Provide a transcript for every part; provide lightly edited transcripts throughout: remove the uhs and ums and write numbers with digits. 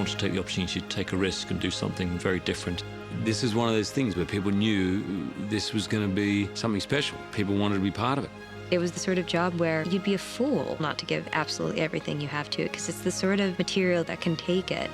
wanted to take the opportunity to take a risk and do something very different. This is one of those things where people knew this was going to be something special. People wanted to be part of it. It was the sort of job where you'd be a fool not to give absolutely everything you have to it, because it's the sort of material that can take it.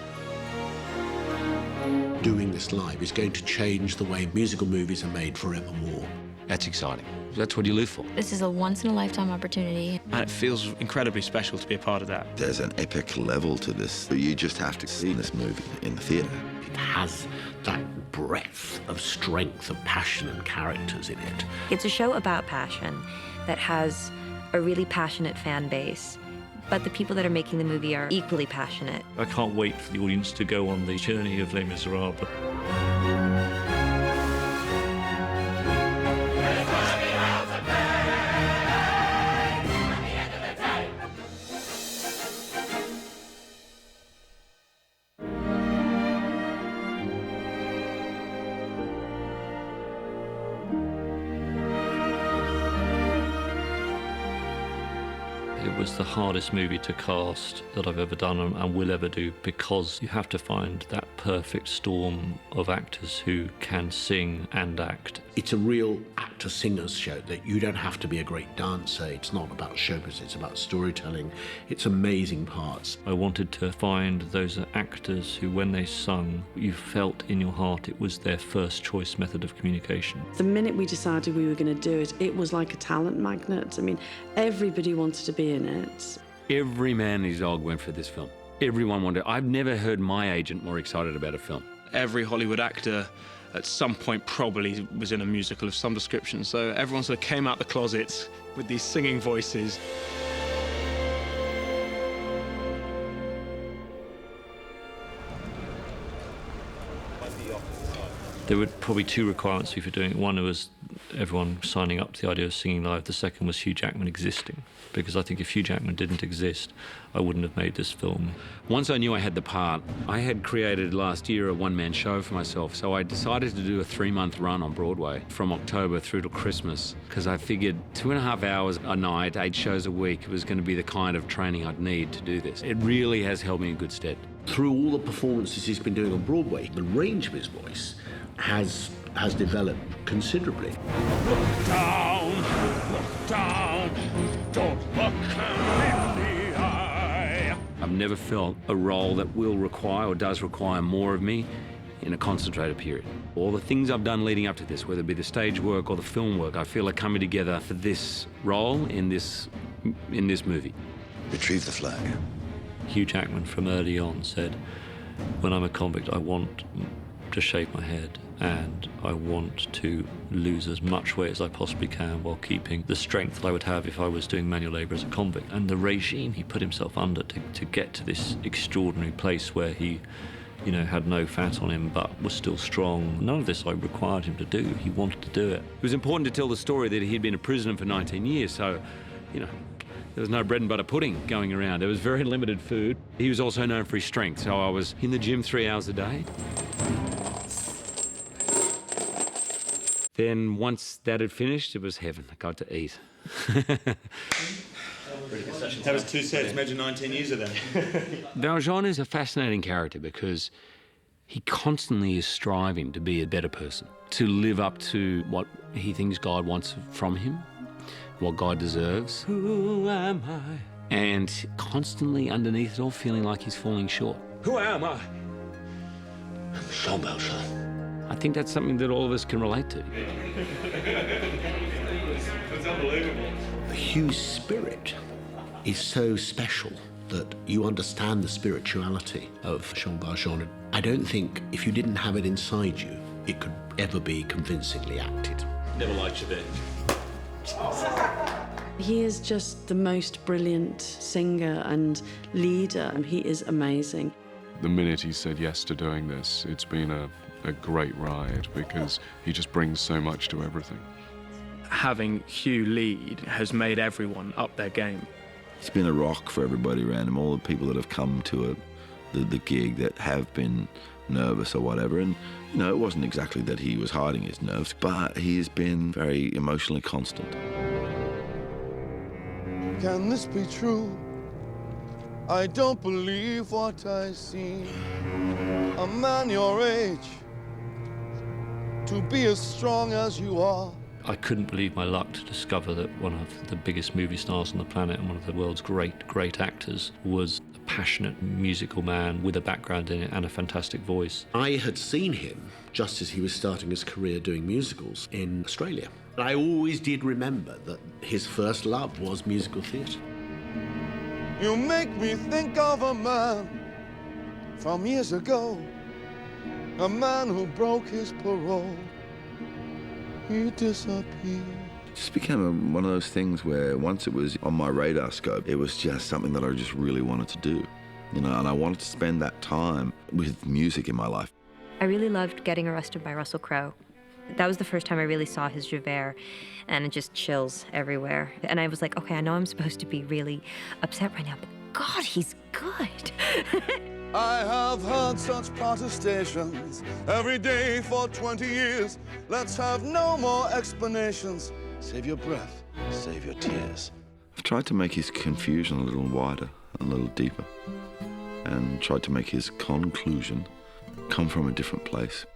Doing this live is going to change the way musical movies are made forevermore. That's exciting. That's what you live for. This is a once-in-a-lifetime opportunity. And it feels incredibly special to be a part of that. There's an epic level to this. You just have to see this movie in the theatre. It has that breadth of strength, of passion and characters in it. It's a show about passion that has a really passionate fan base, but the people that are making the movie are equally passionate. I can't wait for the audience to go on the journey of Les Miserables. It was the hardest movie to cast that I've ever done and will ever do, because you have to find that perfect storm of actors who can sing and act. It's a real actor-singers show, that you don't have to be a great dancer. It's not about showbiz, it's about storytelling. It's amazing parts. I wanted to find those actors who, when they sung, you felt in your heart it was their first choice method of communication. The minute we decided we were going to do it, it was like a talent magnet. I mean, everybody wanted to be in it. Every man and his dog went for this film. Everyone wanted. I've never heard my agent more excited about a film. Every Hollywood actor at some point probably was in a musical of some description, so everyone sort of came out the closets with these singing voices. There were probably two requirements for doing it. One was everyone signing up to the idea of singing live. The second was Hugh Jackman existing, because I think if Hugh Jackman didn't exist, I wouldn't have made this film. Once I knew I had the part, I had created last year a one-man show for myself, so I decided to do a 3-month run on Broadway from October through to Christmas, because I figured 2.5 hours a night, 8 shows a week was going to be the kind of training I'd need to do this. It really has held me in good stead. Through all the performances he's been doing on Broadway, the range of his voice has developed considerably. Look down, don't look in the eye. I've never felt a role that will require or does require more of me in a concentrated period. All the things I've done leading up to this, whether it be the stage work or the film work, I feel are coming together for this role in this movie. Retrieve the flag. Hugh Jackman from early on said, when I'm a convict, I want to shave my head and I want to lose as much weight as I possibly can while keeping the strength that I would have if I was doing manual labour as a convict. And the regime he put himself under to get to this extraordinary place where he, you know, had no fat on him but was still strong. None of this I required him to do. He wanted to do it. It was important to tell the story that he'd been a prisoner for 19 years, so, you know, there was no bread and butter pudding going around. There was very limited food. He was also known for his strength, so I was in the gym 3 hours a day. Then once that had finished, it was heaven. I got to eat. That was 2 sets. Imagine 19 years of that. Valjean is a fascinating character because he constantly is striving to be a better person, to live up to what he thinks God wants from him, what God deserves. Who am I? And constantly underneath it all feeling like he's falling short. Who am I? Jean Valjean. I think that's something that all of us can relate to. That's unbelievable. Hugh's spirit is so special that you understand the spirituality of Jean Valjean. I don't think if you didn't have it inside you, it could ever be convincingly acted. Never liked you then. He is just the most brilliant singer and leader, and he is amazing. The minute he said yes to doing this, it's been a great ride because he just brings so much to everything. Having Hugh lead has made everyone up their game. It's been a rock for everybody around him, all the people that have come to the gig that have been nervous or whatever. And, you know, it wasn't exactly that he was hiding his nerves, but he has been very emotionally constant. Can this be true? I don't believe what I see. A man your age, to be as strong as you are. I couldn't believe my luck to discover that one of the biggest movie stars on the planet and one of the world's great actors was a passionate musical man with a background in it and a fantastic voice. I had seen him just as he was starting his career doing musicals in Australia. I always did remember that his first love was musical theatre. You make me think of a man from years ago, a man who broke his parole. He disappeared. It just became one of those things where once it was on my radar scope, it was just something that I just really wanted to do, you know, and I wanted to spend that time with music in my life. I really loved Getting Arrested by Russell Crowe. That was the first time I really saw his Javert, and it just chills everywhere. And I was like, okay, I know I'm supposed to be really upset right now, but God, he's good. I have heard such protestations every day for 20 years. Let's have no more explanations. Save your breath, save your tears. I've tried to make his confusion a little wider, a little deeper, and tried to make his conclusion come from a different place.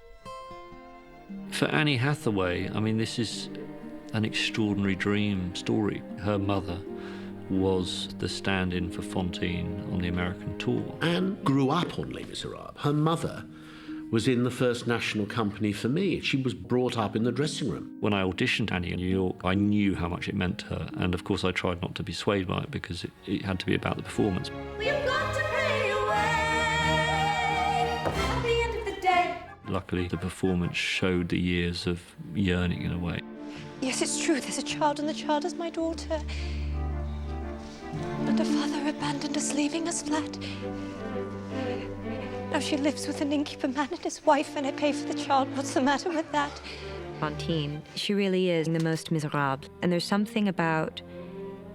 For Annie Hathaway, I mean, this is an extraordinary dream story. Her mother was the stand-in for Fontaine on the American tour. Anne grew up on Les Miserables. Her mother was in the First National Company for me. She was brought up in the dressing room. When I auditioned Annie in New York, I knew how much it meant to her, and of course I tried not to be swayed by it because it had to be about the performance. We've got to pray away at the end of the day. Luckily, the performance showed the years of yearning in a way. Yes, it's true, there's a child, and the child is my daughter. And her father abandoned us, leaving us flat. Now she lives with an innkeeper man and his wife, and I pay for the child. What's the matter with that? Fontaine, she really is the most miserable. And there's something about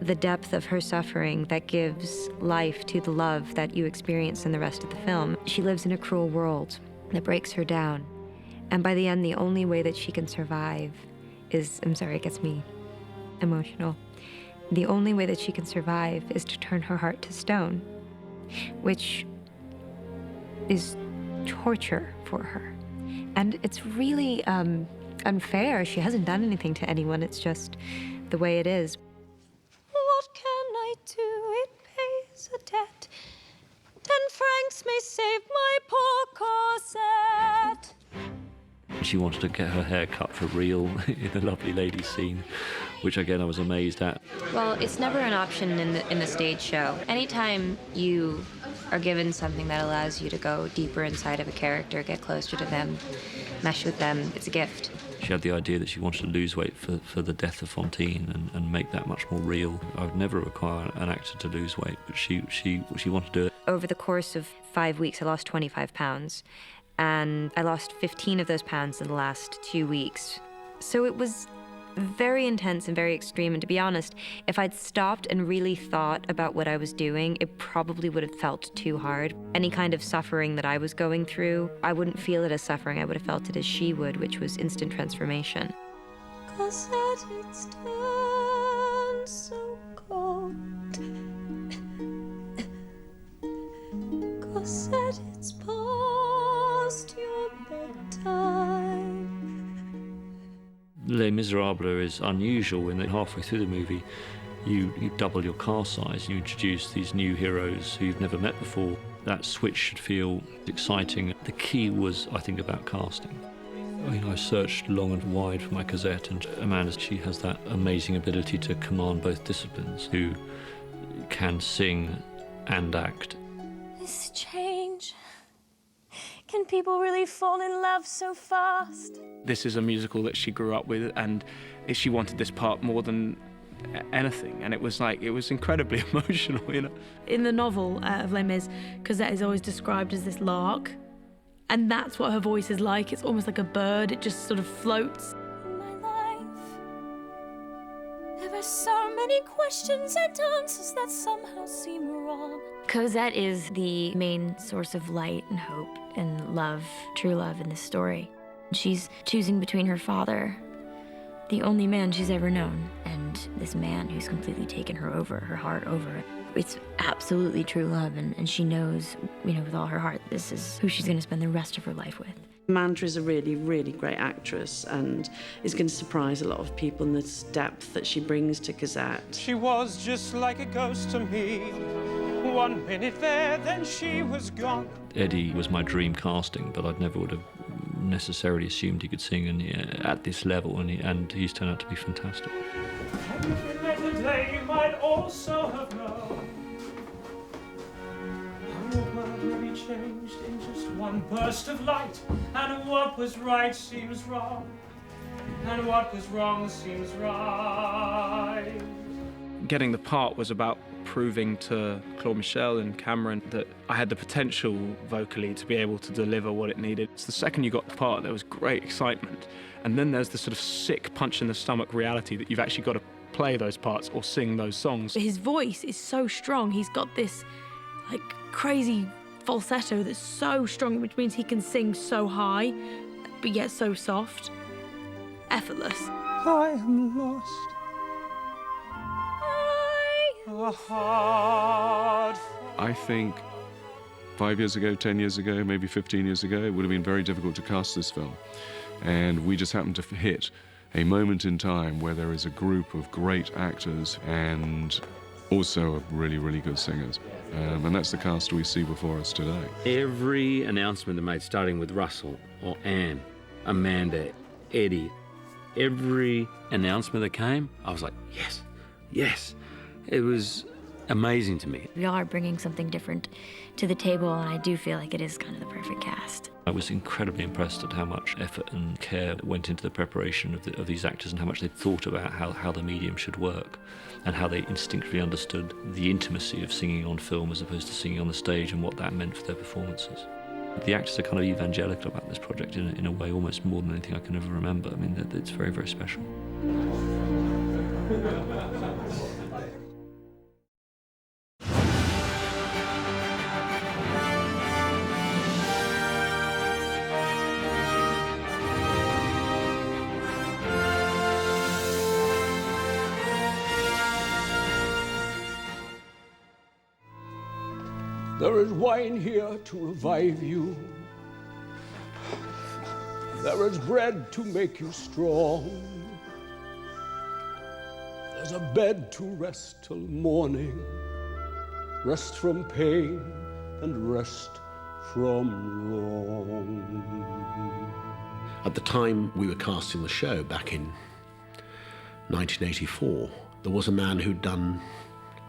the depth of her suffering that gives life to the love that you experience in the rest of the film. She lives in a cruel world that breaks her down. And by the end, the only way that she can survive is, I'm sorry, it gets me emotional. The only way that she can survive is to turn her heart to stone, which is torture for her. And it's really unfair. She hasn't done anything to anyone. It's just the way it is. What can I do? It pays a debt. 10 francs may save my poor corset. She wanted to get her hair cut for real in a Lovely Lady scene, which again I was amazed at. Well, it's never an option in the stage show. Anytime you are given something that allows you to go deeper inside of a character, get closer to them, mesh with them, it's a gift. She had the idea that she wanted to lose weight for the death of Fontaine and make that much more real. I would never require an actor to lose weight, but she wanted to do it. Over the course of 5 weeks, I lost 25 pounds. And I lost 15 of those pounds in the last 2 weeks. So it was very intense and very extreme. And to be honest, if I'd stopped and really thought about what I was doing, it probably would have felt too hard. Any kind of suffering that I was going through, I wouldn't feel it as suffering. I would have felt it as she would, which was instant transformation. 'Cause at its turn so cold. 'Cause at its past your bedtime. Les Miserables is unusual in that halfway through the movie, you double your cast size. You introduce these new heroes who you've never met before. That switch should feel exciting. The key was, I think, about casting. I searched long and wide for my Cosette, and Amanda, she has that amazing ability to command both disciplines, who can sing and act. This change. Can people really fall in love so fast? This is a musical that she grew up with, and she wanted this part more than anything, and it was incredibly emotional, you know. In the novel of Les Mis, Cosette is always described as this lark, and that's what her voice is like. It's almost like a bird. It just sort of floats. In my life, there are so many questions and answers that somehow seem wrong. Cosette is the main source of light and hope and love, true love in this story. She's choosing between her father the only man she's ever known. And this man who's completely taken her over, her heart over. It's absolutely true love, and she knows, you know, with all her heart, this is who she's going to spend the rest of her life with. Amanda is a really, really great actress and is going to surprise a lot of people in this depth that she brings to Cosette. She was just like a ghost to me. 1 minute there, then she was gone. Eddie was my dream casting, but I never would have necessarily assumed he could sing at this level, and he's turned out to be fantastic. Had you been there today, you might also have known. Our world really changed in just one burst of light, and what was right seems wrong, and what was wrong seems right. Getting the part was about proving to Claude Michel and Cameron that I had the potential vocally to be able to deliver what it needed. It's the second you got the part, there was great excitement. And then there's the sort of sick punch in the stomach reality that you've actually got to play those parts or sing those songs. His voice is so strong. He's got this like crazy falsetto that's so strong, which means he can sing so high, but yet so soft. Effortless. I am lost. A hard I think 5 years ago, 10 years ago, maybe 15 years ago, it would have been very difficult to cast this film. And we just happened to hit a moment in time where there is a group of great actors and also really, really good singers. And that's the cast we see before us today. Every announcement they made, starting with Russell or Anne, Amanda, Eddie, every announcement that came, I was like, yes, yes. It was amazing to me. We all are bringing something different to the table, and I do feel like it is kind of the perfect cast. I was incredibly impressed at how much effort and care went into the preparation of these actors and how much they thought about how the medium should work and how they instinctively understood the intimacy of singing on film as opposed to singing on the stage and what that meant for their performances. The actors are kind of evangelical about this project in a way almost more than anything I can ever remember. I mean, it's very, very special. There is wine here to revive you. There is bread to make you strong. There's a bed to rest till morning. Rest from pain and rest from wrong. At the time we were casting the show back in 1984, there was a man who'd done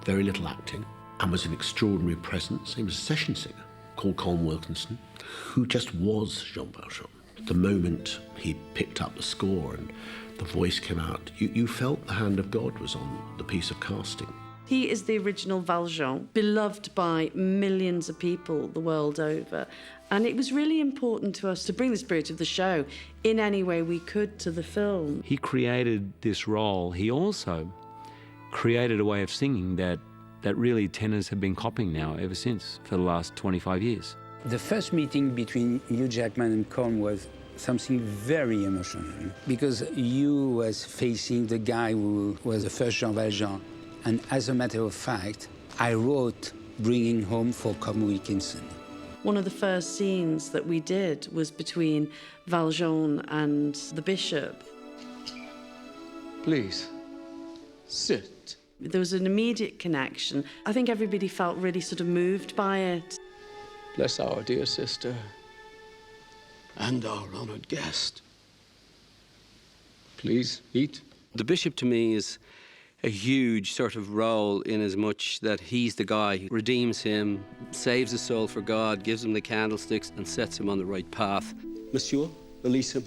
very little acting and was an extraordinary presence. He was a session singer called Colm Wilkinson, who just was Jean Valjean. The moment he picked up the score and the voice came out, you felt the hand of God was on the piece of casting. He is the original Valjean, beloved by millions of people the world over. And it was really important to us to bring the spirit of the show in any way we could to the film. He created this role. He also created a way of singing that really tenors have been copying now ever since, for the last 25 years. The first meeting between Hugh Jackman and Colm was something very emotional, because Hugh was facing the guy who was the first Jean Valjean. And as a matter of fact, I wrote Bringing Home for Colm Wilkinson. One of the first scenes that we did was between Valjean and the bishop. Please, sit. There was an immediate connection. I think everybody felt really sort of moved by it. Bless our dear sister and our honored guest. Please, eat. The bishop to me is a huge sort of role in as much that he's the guy who redeems him, saves his soul for God, gives him the candlesticks and sets him on the right path. Monsieur, release him.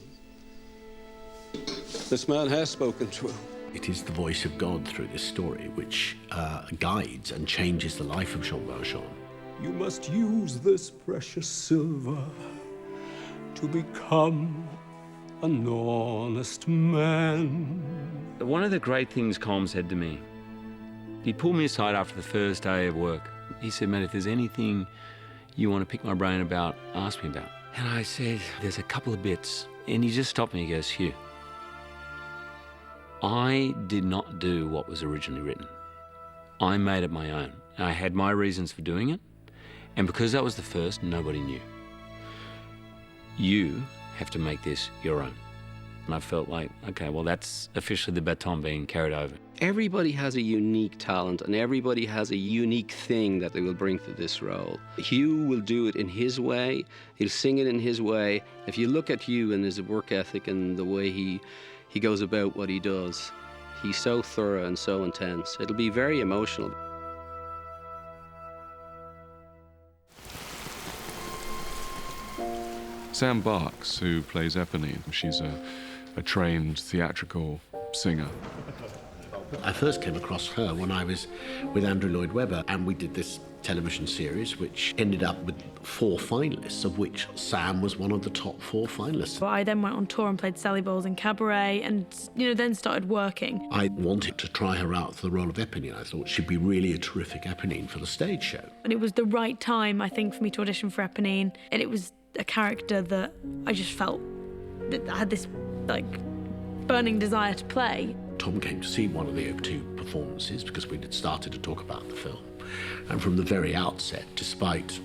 This man has spoken true. It is the voice of God through this story which guides and changes the life of Jean Valjean. You must use this precious silver to become an honest man. One of the great things Colm said to me, he pulled me aside after the first day of work. He said, "Matt, if there's anything you want to pick my brain about, ask me about." And I said, "There's a couple of bits." And he just stopped me, he goes, "Hugh, I did not do what was originally written. I made it my own. I had my reasons for doing it, and because that was the first, nobody knew. You have to make this your own. And I felt like, okay, well, that's officially the baton being carried over. Everybody has a unique talent and everybody has a unique thing that they will bring to this role. Hugh will do it in his way. He'll sing it in his way. If you look at Hugh and his work ethic and the way he goes about what he does, he's so thorough and so intense. It'll be very emotional. Sam Barks, who plays Eponine, she's a trained theatrical singer. I first came across her when I was with Andrew Lloyd Webber, and we did this television series which ended up with 4 finalists, of which Sam was one of the top 4 finalists. Well, I then went on tour and played Sally Bowles in Cabaret and, then started working. I wanted to try her out for the role of Eponine. I thought she'd be really a terrific Eponine for the stage show. And it was the right time, I think, for me to audition for Eponine. And it was a character that I just felt that I had this, burning desire to play. Tom came to see one of the O2 performances because we had started to talk about the film. And from the very outset, despite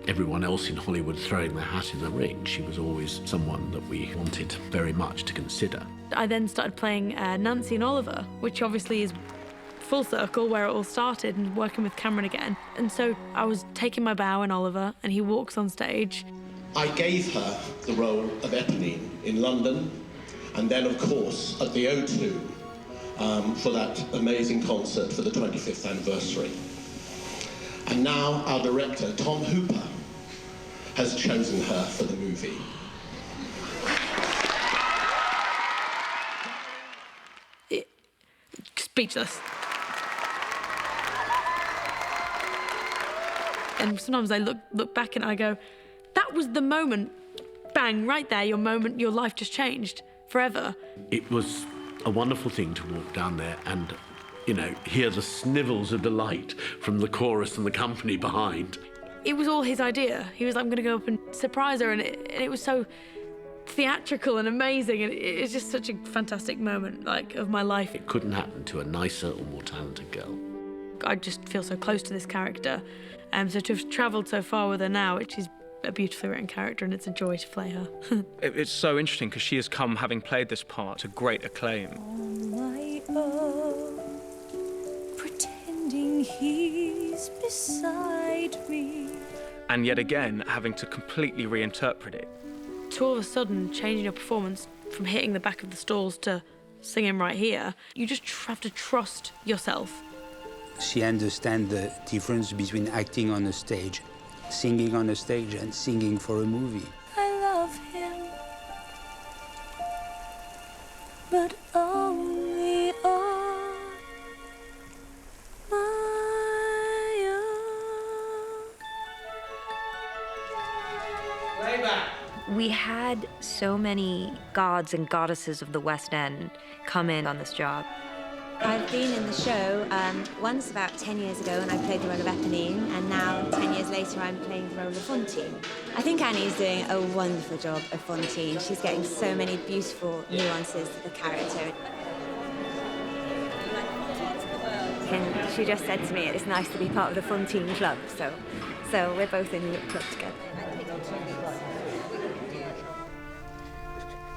everyone else in Hollywood throwing their hat in the ring, she was always someone that we wanted very much to consider. I then started playing Nancy in Oliver, which obviously is full circle where it all started, and working with Cameron again. And so I was taking my bow in Oliver, and he walks on stage. I gave her the role of Eponine in London, and then, of course, at the O2 for that amazing concert for the 25th anniversary. And now our director, Tom Hooper, has chosen her for the movie. Speechless. And sometimes I look back and I go, that was the moment, bang, right there, your moment, your life just changed forever. It was a wonderful thing to walk down there and, hear the snivels of delight from the chorus and the company behind. It was all his idea. He was like, I'm going to go up and surprise her, and it was so theatrical and amazing, and it's just such a fantastic moment, of my life. It couldn't happen to a nicer or more talented girl. I just feel so close to this character, so to have travelled so far with her now, which is a beautifully written character, and it's a joy to play her. It's so interesting because she has come, having played this part, to great acclaim. On my own, pretending he's beside me. And yet again, having to completely reinterpret it. To all of a sudden changing your performance from hitting the back of the stalls to singing right here, you just have to trust yourself. She understands the difference between acting on a stage, singing on a stage, and singing for a movie. I love him, but only on my own. Playback. We had so many gods and goddesses of the West End come in on this job. I've been in the show once about 10 years ago, and I played the role of Eponine, and now 10 years later I'm playing the role of Fantine. I think Annie's doing a wonderful job of Fantine. She's getting so many beautiful nuances to the character. And she just said to me, it's nice to be part of the Fantine club, so we're both in the club together.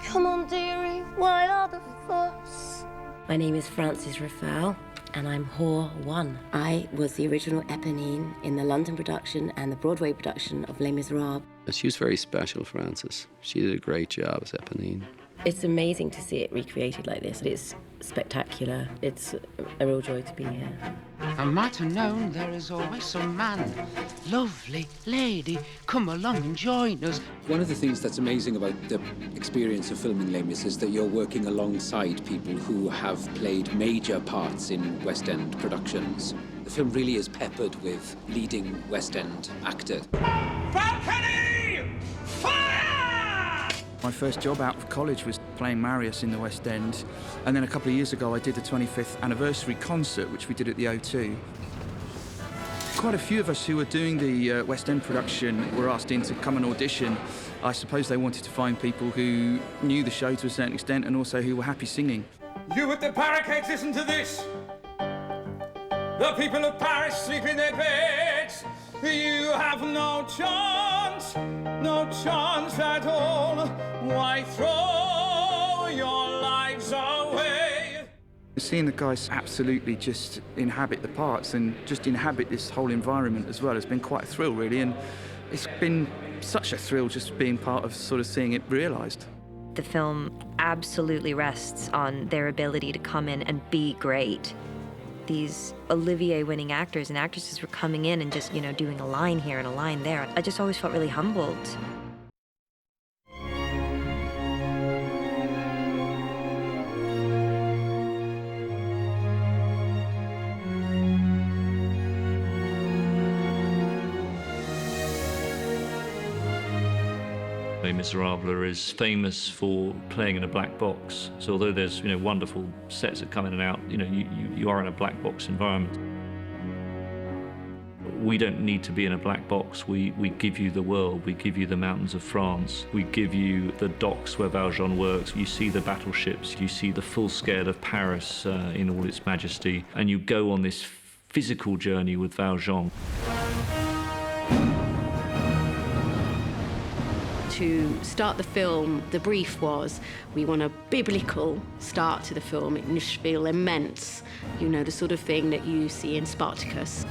Come on, dearie, why are the fuss? My name is Frances Raphael, and I'm Whore 1. I was the original Eponine in the London production and the Broadway production of Les Miserables. She was very special, Frances. She did a great job as Eponine. It's amazing to see it recreated like this. It's spectacular. It's a real joy to be here. I might have known there is always some man. Lovely lady, come along and join us. One of the things that's amazing about the experience of filming Les Mis is that you're working alongside people who have played major parts in West End productions. The film really is peppered with leading West End actors. Balcony! Fire! My first job out of college was playing Marius in the West End, and then a couple of years ago I did the 25th anniversary concert, which we did at the O2. Quite a few of us who were doing the West End production were asked in to come and audition. I suppose they wanted to find people who knew the show to a certain extent and also who were happy singing. You at the barricades, listen to this. The people of Paris sleep in their beds. You have no chance at all. Why throw your lives away? Seeing the guys absolutely just inhabit the parts and just inhabit this whole environment as well has been quite a thrill, really, and it's been such a thrill just being part of sort of seeing it realised. The film absolutely rests on their ability to come in and be great. These Olivier-winning actors and actresses were coming in and just, doing a line here and a line there. I just always felt really humbled. Les Miserables is famous for playing in a black box. So although there's wonderful sets that come in and out, you are in a black box environment. We don't need to be in a black box. We give you the world. We give you the mountains of France. We give you the docks where Valjean works. You see the battleships. You see the full scale of Paris in all its majesty. And you go on this physical journey with Valjean. To start the film, the brief was, we want a biblical start to the film. It must feel immense, the sort of thing that you see in Spartacus.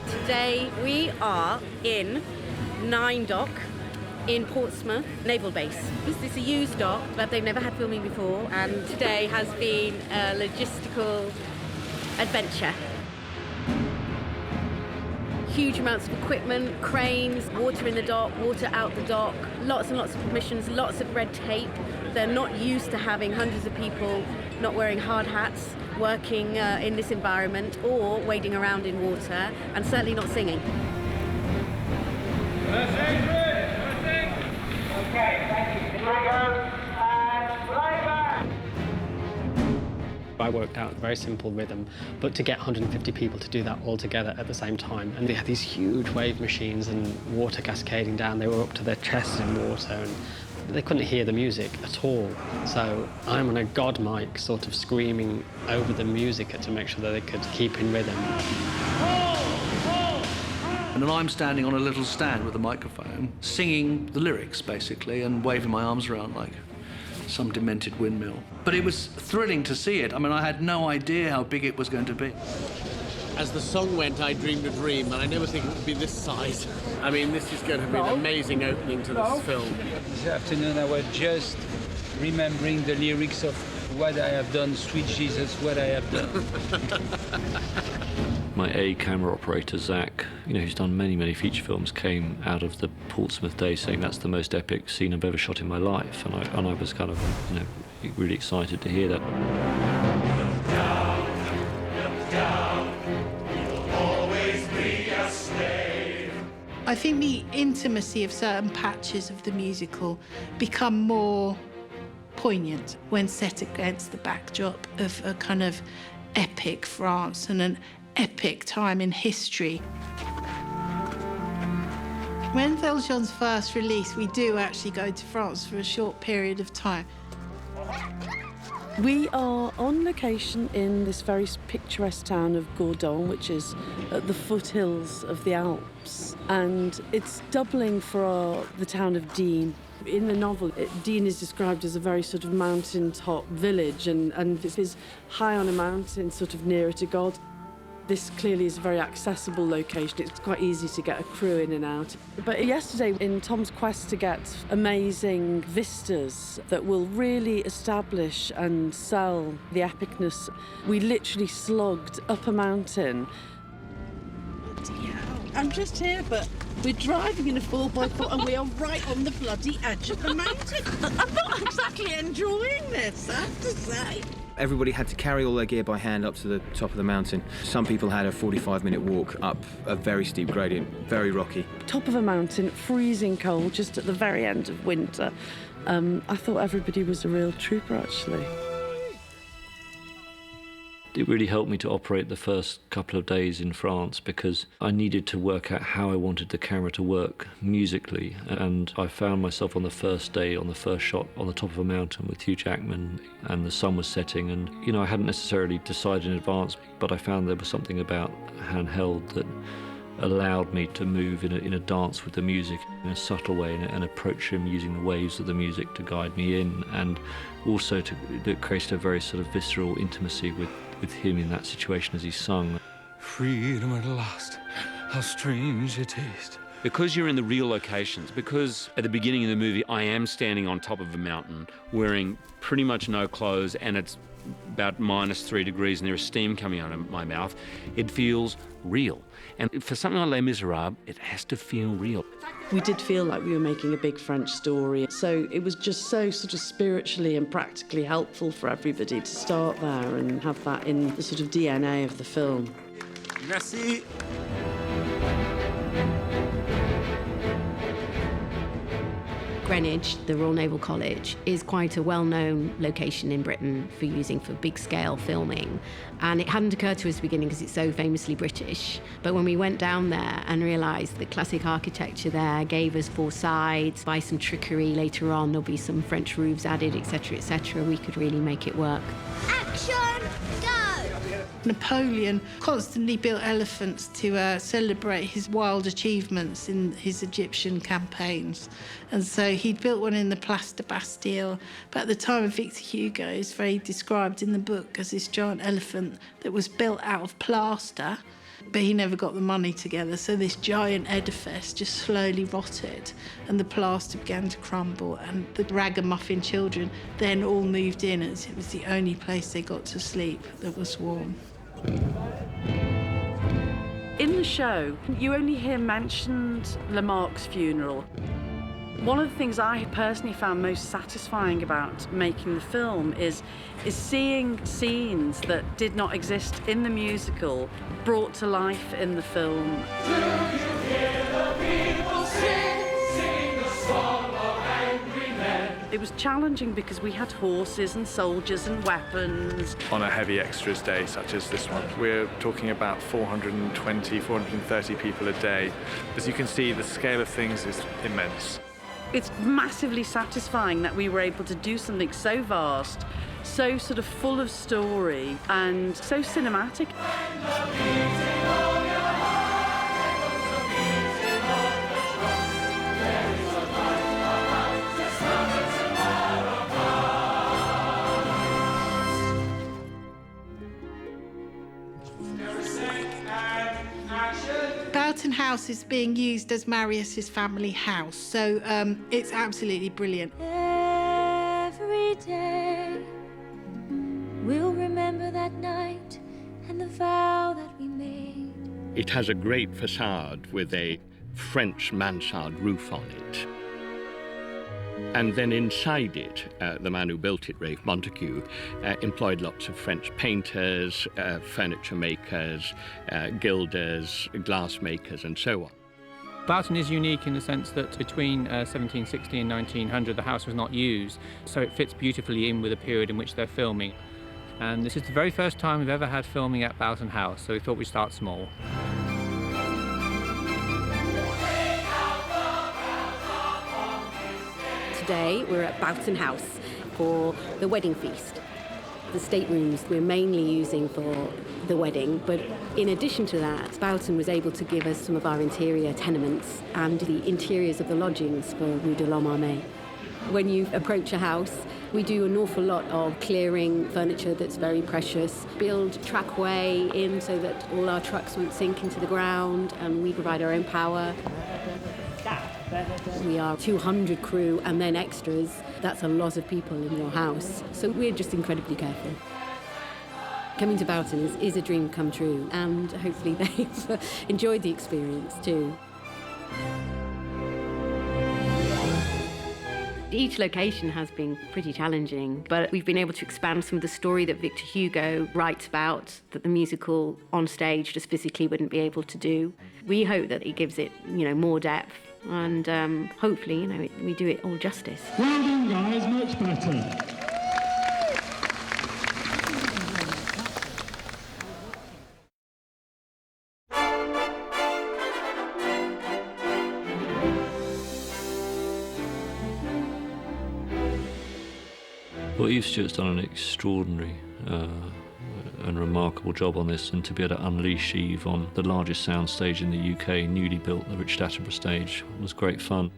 Today we are in Nine Dock in Portsmouth Naval Base. This is a used dock, but they've never had filming before, and today has been a logistical adventure. Huge amounts of equipment, cranes, water in the dock, water out the dock, lots and lots of permissions, lots of red tape. They're not used to having hundreds of people not wearing hard hats, working in this environment or wading around in water, and certainly not singing. Okay, thank you. Here we go. And right back. I worked out a very simple rhythm, but to get 150 people to do that all together at the same time, and they had these huge wave machines and water cascading down, they were up to their chests in water, and they couldn't hear the music at all. So I'm on a god mic sort of screaming over the music to make sure that they could keep in rhythm. And then I'm standing on a little stand with a microphone, singing the lyrics, basically, and waving my arms around like some demented windmill. But it was thrilling to see it. I mean, I had no idea how big it was going to be. As the song went, I dreamed a dream, and I never think it would be this size. I mean, this is going to be an amazing opening to this film. This afternoon I was just remembering the lyrics of What I Have Done, Sweet Jesus, What I Have Done. My A camera operator, Zach, who's done many, many feature films, came out of the Portsmouth days saying that's the most epic scene I've ever shot in my life. And I was kind of, really excited to hear that. Look down, you'll always be a slave. I think the intimacy of certain patches of the musical become more poignant when set against the backdrop of a kind of epic France and an epic time in history. When Valjean's first release, we do actually go to France for a short period of time. We are on location in this very picturesque town of Gourdon, which is at the foothills of the Alps, and it's doubling for the town of Digne. In the novel, Digne is described as a very sort of mountaintop village, and it is high on a mountain, sort of nearer to God. This clearly is a very accessible location. It's quite easy to get a crew in and out. But yesterday, in Tom's quest to get amazing vistas that will really establish and sell the epicness, we literally slogged up a mountain. I'm just here, but we're driving in a 4x4 and we are right on the bloody edge of the mountain. I'm not exactly enjoying this, I have to say. Everybody had to carry all their gear by hand up to the top of the mountain. Some people had a 45-minute walk up a very steep gradient, very rocky. Top of a mountain, freezing cold, just at the very end of winter. I thought everybody was a real trooper, actually. It really helped me to operate the first couple of days in France because I needed to work out how I wanted the camera to work musically. And I found myself on the first day, on the first shot, on the top of a mountain with Hugh Jackman, and the sun was setting. And, you know, I hadn't necessarily decided in advance, but I found there was something about handheld that allowed me to move in a dance with the music in a subtle way and approach him using the waves of the music to guide me in, and also that created a very sort of visceral intimacy with him in that situation as he sung. Freedom at last, how strange it is. Because you're in the real locations, because at the beginning of the movie I am standing on top of a mountain wearing pretty much no clothes and it's about -3 degrees and there is steam coming out of my mouth, it feels real. And for something like Les Miserables, it has to feel real. We did feel like we were making a big French story, so it was just so sort of spiritually and practically helpful for everybody to start there and have that in the sort of DNA of the film. Merci. Greenwich, the Royal Naval College, is quite a well-known location in Britain for using for big-scale filming. And it hadn't occurred to us at the beginning because it's so famously British. But when we went down there and realised the classic architecture there gave us 4 sides, by some trickery later on there'll be some French roofs added, etc., we could really make it work. Action, go! Napoleon constantly built elephants to celebrate his wild achievements in his Egyptian campaigns. And so he'd built one in the Place de Bastille. But at the time of Victor Hugo, it's very described in the book as this giant elephant that was built out of plaster, but he never got the money together. So this giant edifice just slowly rotted and the plaster began to crumble, and the ragamuffin children then all moved in as it was the only place they got to sleep that was warm. In the show, you only hear mentioned Lamarck's funeral. One of the things I personally found most satisfying about making the film is seeing scenes that did not exist in the musical brought to life in the film. It was challenging because we had horses and soldiers and weapons. On a heavy extras day such as this one, we're talking about 420, 430 people a day. As you can see, the scale of things is immense. It's massively satisfying that we were able to do something so vast, so sort of full of story and so cinematic. Boughton House is being used as Marius's family house, so it's absolutely brilliant. Every day we'll remember that night and the vow that we made. It has a great facade with a French mansard roof on it. And then inside it, the man who built it, Ralph Montague, employed lots of French painters, furniture makers, gilders, glass makers, and so on. Boughton is unique in the sense that between 1760 and 1900, the house was not used, so it fits beautifully in with the period in which they're filming. And this is the very first time we've ever had filming at Boughton House, so we thought we'd start small. Today we're at Boughton House for the wedding feast. The staterooms we're mainly using for the wedding, but in addition to that, Boughton was able to give us some of our interior tenements and the interiors of the lodgings for Rue de l'Homme Armé. When you approach a house, we do an awful lot of clearing furniture that's very precious, build trackway in so that all our trucks won't sink into the ground, and we provide our own power. We are 200 crew and then extras. That's a lot of people in your house. So we're just incredibly careful. Coming to Boughton is a dream come true, and hopefully they've enjoyed the experience too. Each location has been pretty challenging, but we've been able to expand some of the story that Victor Hugo writes about that the musical on stage just physically wouldn't be able to do. We hope that it gives it, more depth, and hopefully, we do it all justice. Well done, guys, much better. Well, Eve Stewart's done an extraordinary and remarkable job on this, and to be able to unleash Eve on the largest soundstage in the UK, newly built, the Richard Attenborough stage, was great fun.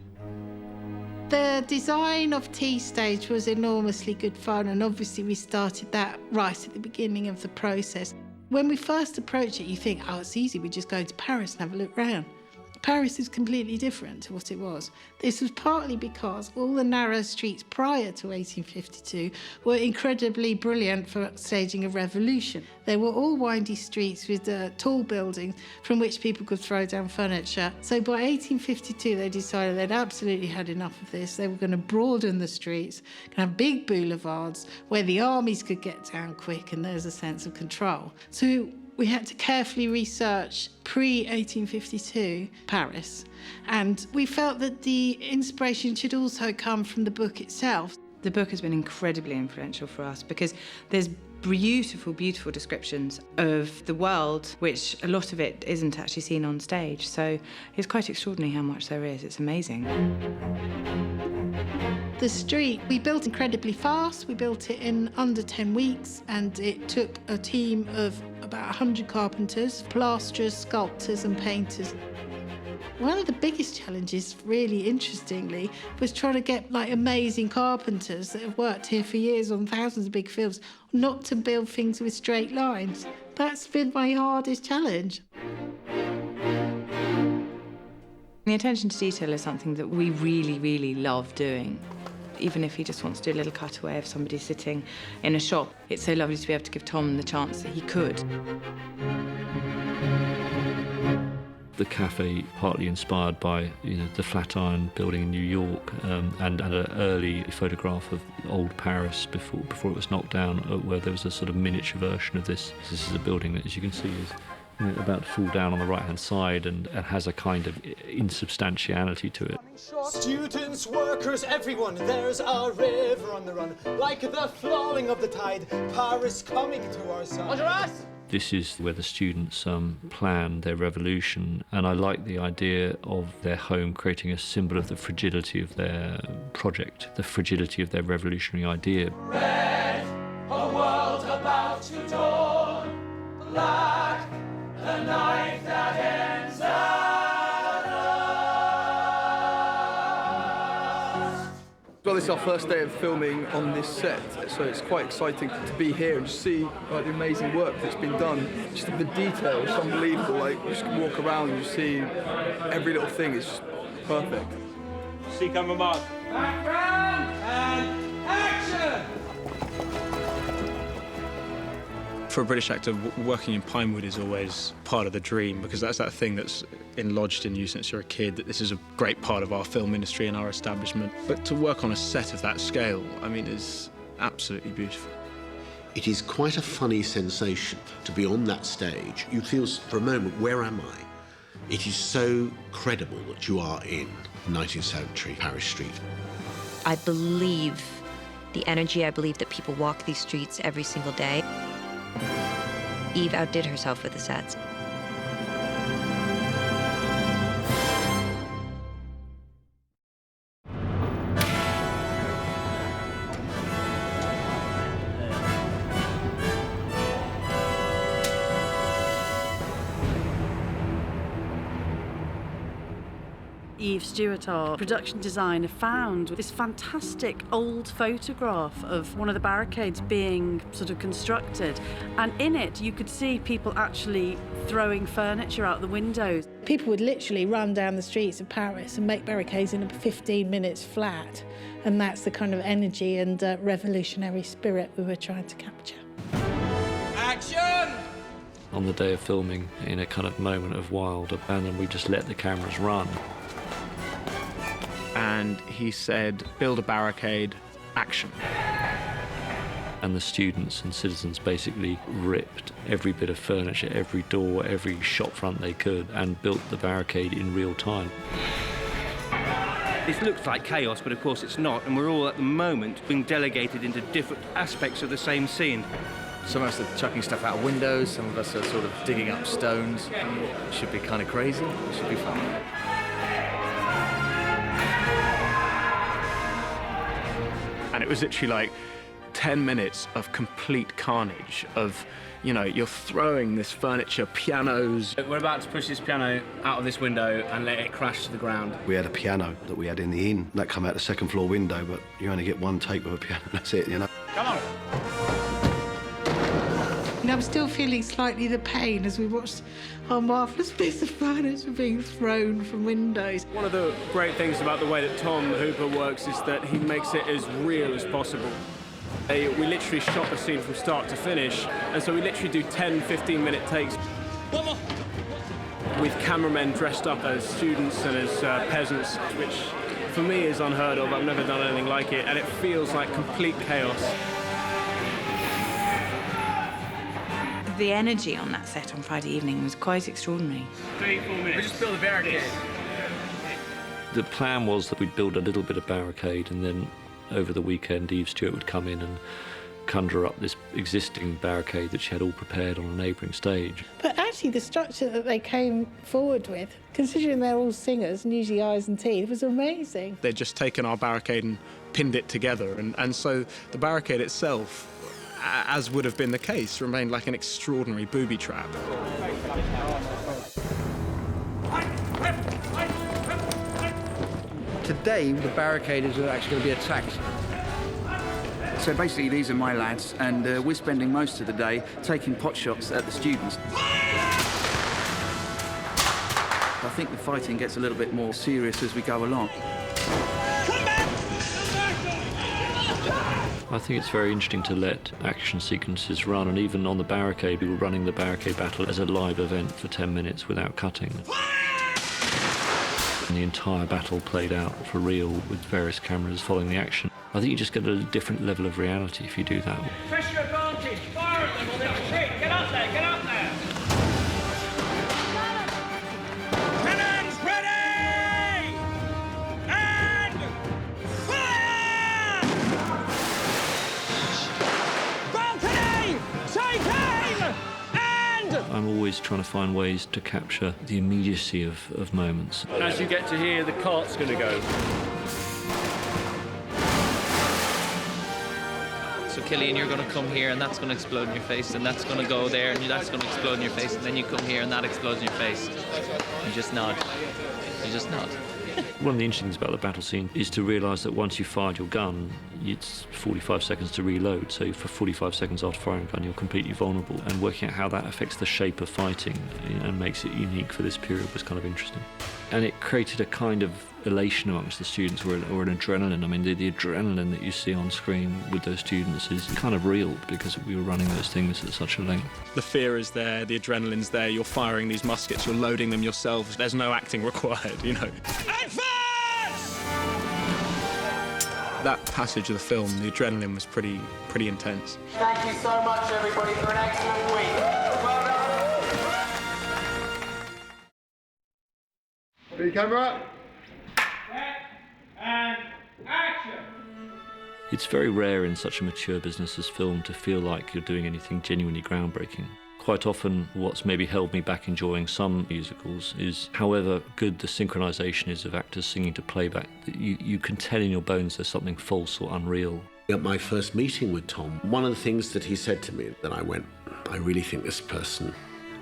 The design of T Stage was enormously good fun, and obviously we started that right at the beginning of the process. When we first approach it, you think, oh, it's easy, we just go to Paris and have a look round. Paris is completely different to what it was. This was partly because all the narrow streets prior to 1852 were incredibly brilliant for staging a revolution. They were all windy streets with tall buildings from which people could throw down furniture. So by 1852, they decided they'd absolutely had enough of this. They were going to broaden the streets, going to have big boulevards where the armies could get down quick and there's a sense of control. So we had to carefully research pre-1852 Paris, and we felt that the inspiration should also come from the book itself. The book has been incredibly influential for us because there's beautiful, beautiful descriptions of the world, which a lot of it isn't actually seen on stage. So it's quite extraordinary how much there is. It's amazing. The street, we built incredibly fast. We built it in under 10 weeks, and it took a team of about 100 carpenters, plasterers, sculptors and painters. One of the biggest challenges, really interestingly, was trying to get amazing carpenters that have worked here for years on thousands of big films not to build things with straight lines. That's been my hardest challenge. The attention to detail is something that we really, really love doing. Even if he just wants to do a little cutaway of somebody sitting in a shop, it's so lovely to be able to give Tom the chance that he could. The cafe, partly inspired by the Flatiron building in New York, and an early photograph of old Paris before it was knocked down, where there was a sort of miniature version of this. This is a building that, as you can see, is about to fall down on the right-hand side and has a kind of insubstantiality to it. Students, workers, everyone, there's a river on the run, like the flowing of the tide, Paris coming to our side. This is where the students plan their revolution, and I like the idea of their home creating a symbol of the fragility of their project, the fragility of their revolutionary idea. Red, a world about to dawn. Black, the night that ends at last. Well, this is our first day of filming on this set, so it's quite exciting to be here and just see the amazing work that's been done. Just the detail is unbelievable. You just walk around and you see every little thing is just perfect. See, come about. Background and action! For a British actor, working in Pinewood is always part of the dream, because that's that thing that's lodged in you since you're a kid, that this is a great part of our film industry and our establishment. But to work on a set of that scale, is absolutely beautiful. It is quite a funny sensation to be on that stage. You feel for a moment, where am I? It is so credible that you are in 19th century Paris Street. I believe the energy, I believe that people walk these streets every single day. Eve outdid herself with the sets. Eve Stewart, our production designer, found this fantastic old photograph of one of the barricades being sort of constructed, and in it you could see people actually throwing furniture out the windows. People would literally run down the streets of Paris and make barricades in 15 minutes flat, and that's the kind of energy and revolutionary spirit we were trying to capture. Action! On the day of filming, in a kind of moment of wild abandon, we just let the cameras run. And he said, build a barricade, action. And the students and citizens basically ripped every bit of furniture, every door, every shop front they could, and built the barricade in real time. This looks like chaos, but of course it's not, and we're all at the moment being delegated into different aspects of the same scene. Some of us are chucking stuff out of windows, some of us are sort of digging up stones. It should be kind of crazy, it should be fun. And it was literally like 10 minutes of complete carnage of, you know, you're throwing this furniture, pianos. We're about to push this piano out of this window and let it crash to the ground. We had a piano that we had in the inn that come out the second floor window, but you only get one take of a piano, that's it, you know. Come on. And I'm still feeling slightly the pain as we watched our marvellous piece of furniture being thrown from windows. One of the great things about the way that Tom Hooper works is that he makes it as real as possible. We literally shot the scene from start to finish, and so we literally do 10, 15-minute takes. One more. With cameramen dressed up as students and as peasants, which for me is unheard of. I've never done anything like it, and it feels like complete chaos. The energy on that set on Friday evening was quite extraordinary. 3-4 minutes. We just build a barricade. The plan was that we'd build a little bit of barricade, and then over the weekend Eve Stewart would come in and conjure up this existing barricade that she had all prepared on a neighbouring stage. But actually the structure that they came forward with, considering they're all singers and usually eyes and teeth, was amazing. They'd just taken our barricade and pinned it together, and so the barricade itself, as would have been the case, remained like an extraordinary booby trap. Today, the barricaders are actually going to be attacked. So basically, these are my lads, and we're spending most of the day taking pot shots at the students. I think the fighting gets a little bit more serious as we go along. I think it's very interesting to let action sequences run, and even on the barricade, we were running the barricade battle as a live event for 10 minutes without cutting. And the entire battle played out for real with various cameras following the action. I think you just get a different level of reality if you do that. Press your advantage. Fire at them on their retreat. Get up there, get up there. Cannons ready! And fire! Balcony! Take aim! And... I'm always trying to find ways to capture the immediacy of moments. As you get to here, the cart's going to go. So Killian, you're going to come here and that's going to explode in your face, and that's going to go there and that's going to explode in your face, and then you come here and that explodes in your face. You just nod. You just nod. One of the interesting things about the battle scene is to realise that once you've fired your gun, it's 45 seconds to reload. So for 45 seconds after firing a gun, you're completely vulnerable. And working out how that affects the shape of fighting and makes it unique for this period was kind of interesting. And it created a kind of elation amongst the students, or an adrenaline. I mean, the adrenaline that you see on screen with those students is kind of real because we were running those things at such a length. The fear is there, the adrenaline's there, you're firing these muskets, you're loading them yourself. There's no acting required, you know. That passage of the film, the adrenaline was pretty intense. Thank you so much, everybody, for an excellent week. Well done. Ready, camera? And action! It's very rare in such a mature business as film to feel like you're doing anything genuinely groundbreaking. Quite often, what's maybe held me back enjoying some musicals is however good the synchronisation is of actors singing to playback, that you can tell in your bones there's something false or unreal. At my first meeting with Tom, one of the things that he said to me, that I went, I really think this person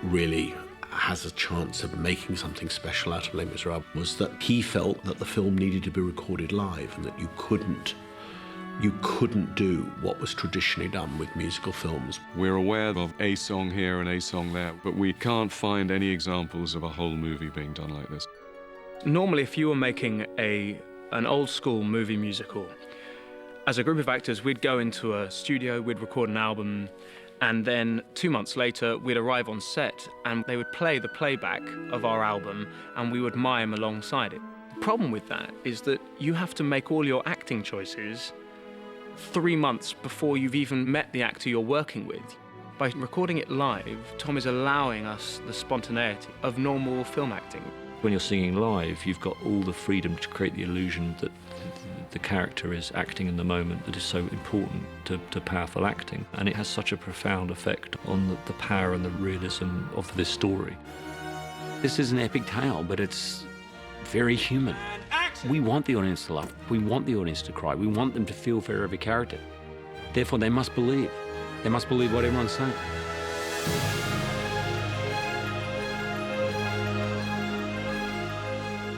really has a chance of making something special out of Les Miserables, was that he felt that the film needed to be recorded live and that you couldn't do what was traditionally done with musical films. We're aware of a song here and a song there, but we can't find any examples of a whole movie being done like this. Normally, if you were making an old-school movie musical, as a group of actors, we'd go into a studio, we'd record an album, and then 2 months later, we'd arrive on set, and they would play the playback of our album, and we would mime alongside it. The problem with that is that you have to make all your acting choices 3 months before you've even met the actor you're working with. By recording it live, Tom is allowing us the spontaneity of normal film acting. When you're singing live, you've got all the freedom to create the illusion that the character is acting in the moment that is so important to powerful acting. And it has such a profound effect on the power and the realism of this story. This is an epic tale, but it's very human. We want the audience to laugh. We want the audience to cry. We want them to feel for every character. Therefore, they must believe. They must believe what everyone's saying.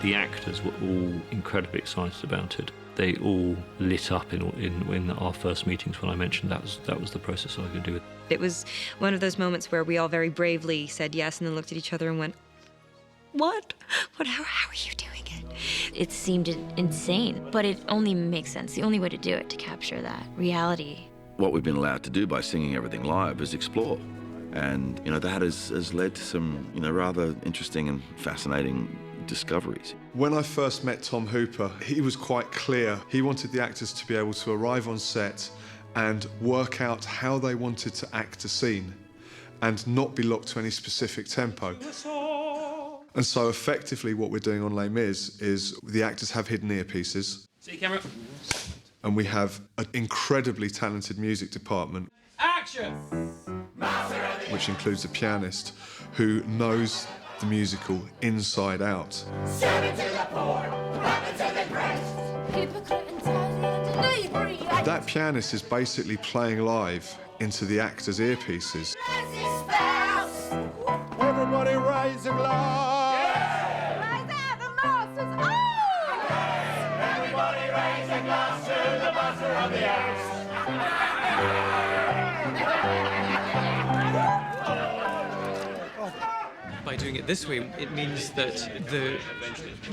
The actors were all incredibly excited about it. They all lit up in our first meetings when I mentioned that was the process I could do it. It was one of those moments where we all very bravely said yes and then looked at each other and went, what? How are you doing it? It seemed insane, but it only makes sense. The only way to do it, to capture that reality. What we've been allowed to do by singing everything live is explore. And, that has led to some, rather interesting and fascinating discoveries. When I first met Tom Hooper, he was quite clear. He wanted the actors to be able to arrive on set and work out how they wanted to act a scene and not be locked to any specific tempo. And so effectively what we're doing on Les Mis is the actors have hidden earpieces. See camera. And we have an incredibly talented music department. Action! Which includes a pianist who knows the musical inside out. That pianist is basically playing live into the actors' earpieces. Everybody raise a glass! Everybody raise a glass to the master of the house! By doing it this way, it means that the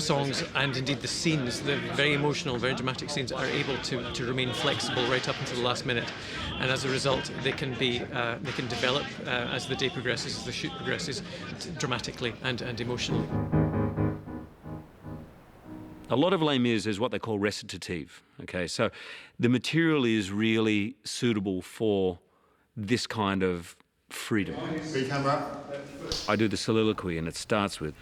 songs and indeed the scenes, the very emotional, very dramatic scenes, are able to remain flexible right up until the last minute, and as a result, they can develop as the day progresses, as the shoot progresses, dramatically and emotionally. A lot of Les Mis is what they call recitative. Okay, so the material is really suitable for this kind of freedom. I do the soliloquy and it starts with,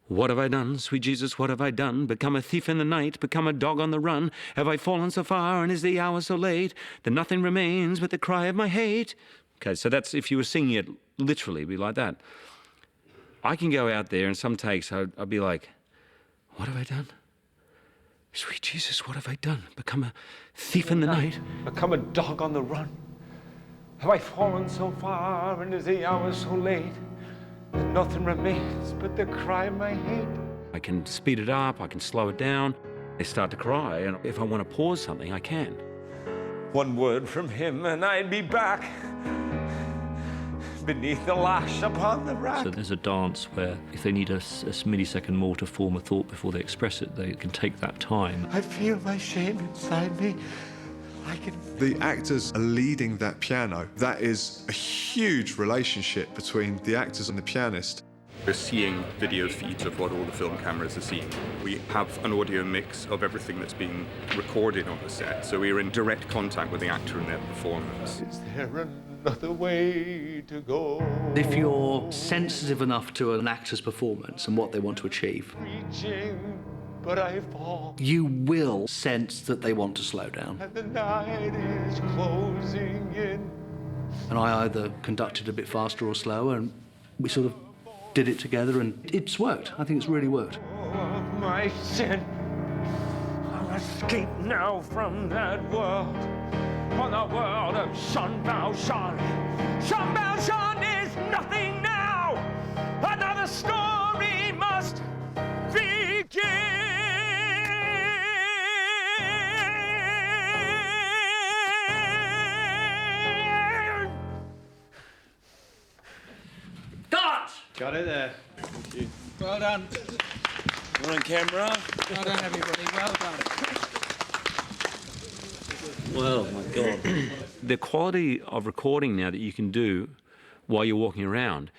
"What have I done, sweet Jesus, what have I done? Become a thief in the night, become a dog on the run. Have I fallen so far and is the hour so late that nothing remains but the cry of my hate?" Okay, so that's, if you were singing it literally, it'd be like that. I can go out there and some takes I'd be like, "What have I done? Sweet Jesus, what have I done? Become a thief in the night. Become a dog on the run. Have I fallen so far and is the hour so late that nothing remains but the cry of my hate?" I can speed it up, I can slow it down. They start to cry, and if I want to pause something, I can. One word from him and I'd be back beneath the lash upon the rack. So there's a dance where if they need a millisecond more to form a thought before they express it, they can take that time. I feel my shame inside me. The actors are leading that piano. That is a huge relationship between the actors and the pianist. We're seeing video feeds of what all the film cameras are seeing. We have an audio mix of everything that's being recorded on the set, so we're in direct contact with the actor and their performance. Is there another way to go? If you're sensitive enough to an actor's performance and what they want to achieve, Reaching, but I fall. you will sense that they want to slow down. And the night is closing in. And I either conducted a bit faster or slower, and we sort of did it together, and it's worked. I think it's really worked. Of my sin, I'll escape now from that world. From the world of Jean Valjean. Jean Valjean is nothing now. Another story must begin. Got it there. Thank you. Well done. We're on camera. Well done, everybody. Well done. Well, my God. The quality of recording now that you can do while you're walking around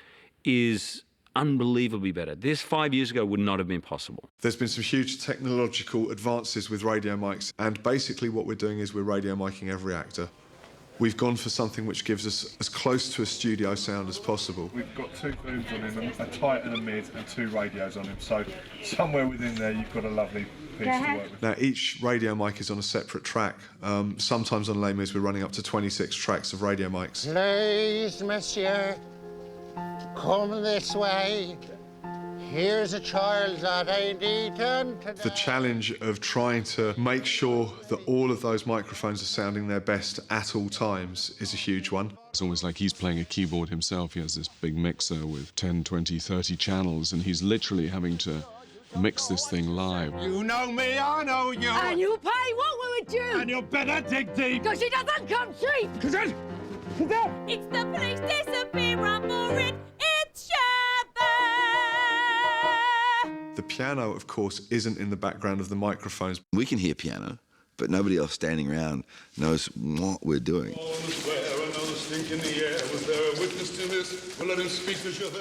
is unbelievably better. This 5 years ago would not have been possible. There's been some huge technological advances with radio mics, and basically what we're doing is we're radio micing every actor. We've gone for something which gives us as close to a studio sound as possible. We've got two booms on him, a tight and a mid, and two radios on him. So somewhere within there, you've got a lovely piece to work with. Now, each radio mic is on a separate track. Sometimes on Les Mis, we're running up to 26 tracks of radio mics. Please, monsieur, come this way. Here's a child that ain't eaten today. The challenge of trying to make sure that all of those microphones are sounding their best at all times is a huge one. It's almost like he's playing a keyboard himself. He has this big mixer with 10, 20, 30 channels, and he's literally having to mix this thing live. You know me, I know you. And you pay what we would do. And you better dig deep. Because it doesn't come cheap. Because it... It's the police disappear, I'm worried. It's Shabba. The piano, of course, isn't in the background of the microphones. We can hear piano, but nobody else standing around knows what we're doing.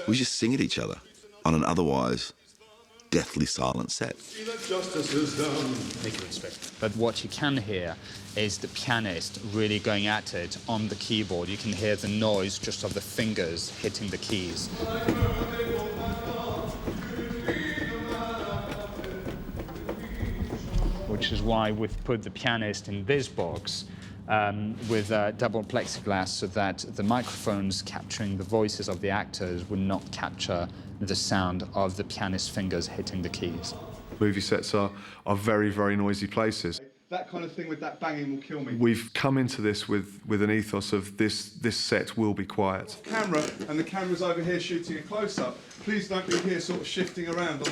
We just sing at each other on an otherwise deathly silent set. Thank you, Inspector. But what you can hear is the pianist really going at it on the keyboard. You can hear the noise just of the fingers hitting the keys. Which is why we've put the pianist in this box with double plexiglass so that the microphones capturing the voices of the actors would not capture the sound of the pianist's fingers hitting the keys. Movie sets are very, very noisy places. That kind of thing with that banging will kill me. We've come into this with an ethos of this set will be quiet. Camera, and the camera's over here shooting a close-up. Please don't be here sort of shifting around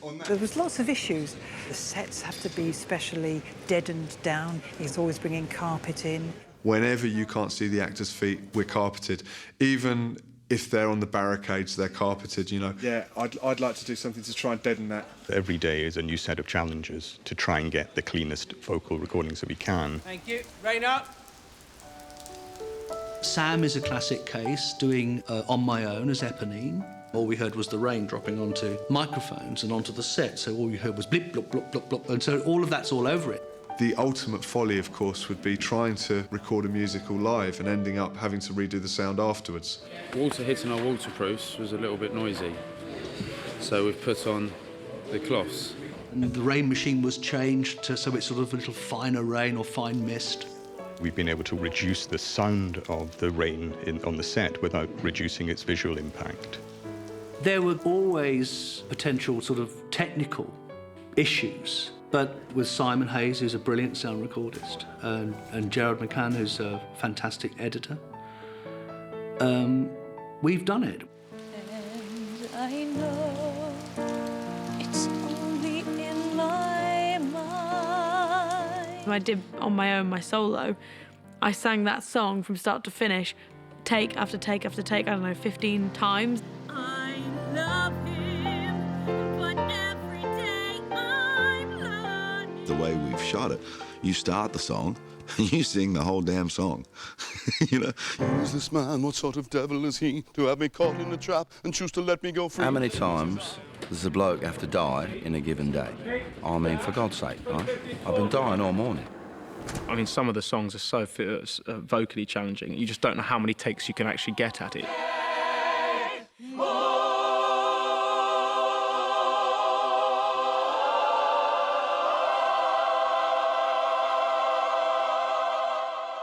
on that. There was lots of issues. The sets have to be specially deadened down. He's always bringing carpet in. Whenever you can't see the actors' feet, we're carpeted. Even if they're on the barricades, they're carpeted, you know. Yeah, I'd like to do something to try and deaden that. Every day is a new set of challenges to try and get the cleanest vocal recordings that we can. Thank you. Rain up. Sam is a classic case, doing On My Own as Eponine. All we heard was the rain dropping onto microphones and onto the set, so all you heard was blip, blop, blop, blop, blop, and so all of that's all over it. The ultimate folly, of course, would be trying to record a musical live and ending up having to redo the sound afterwards. Water hitting our waterproofs was a little bit noisy, so we've put on the cloths. And the rain machine was changed so it's sort of a little finer rain or fine mist. We've been able to reduce the sound of the rain on the set without reducing its visual impact. There were always potential sort of technical issues, but with Simon Hayes, who's a brilliant sound recordist, and Gerard McCann, who's a fantastic editor, we've done it. And I know it's only in my mind. I did On My Own, my solo. I sang that song from start to finish, take after take after take, I don't know, 15 times. I love him, but every day I'm learning. The way we've shot it, you start the song and you sing the whole damn song. You know? Who is this man? What sort of devil is he to have me caught in a trap and choose to let me go free? How many times does a bloke have to die in a given day? I mean, for God's sake, right? I've been dying all morning. I mean, some of the songs are so vocally challenging. You just don't know how many takes you can actually get at it.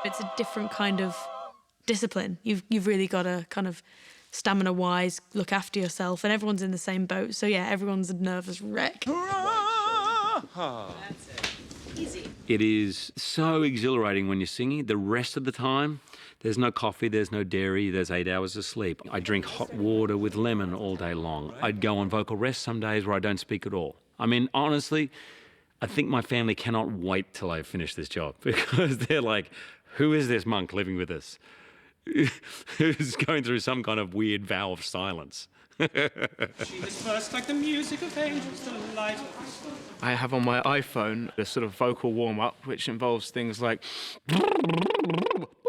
It's a different kind of discipline. You've really got to kind of stamina-wise look after yourself, and everyone's in the same boat. So yeah, everyone's a nervous wreck. That's it. Easy. It is so exhilarating when you're singing. The rest of the time, there's no coffee, there's no dairy, there's 8 hours of sleep. I drink hot water with lemon all day long. I'd go on vocal rest some days where I don't speak at all. I mean, honestly, I think my family cannot wait till I finish this job because they're like, who is this monk living with us? Who's going through some kind of weird vow of silence? She was first like the music of angels, the light of the sun. I have on my iPhone a sort of vocal warm-up, which involves things like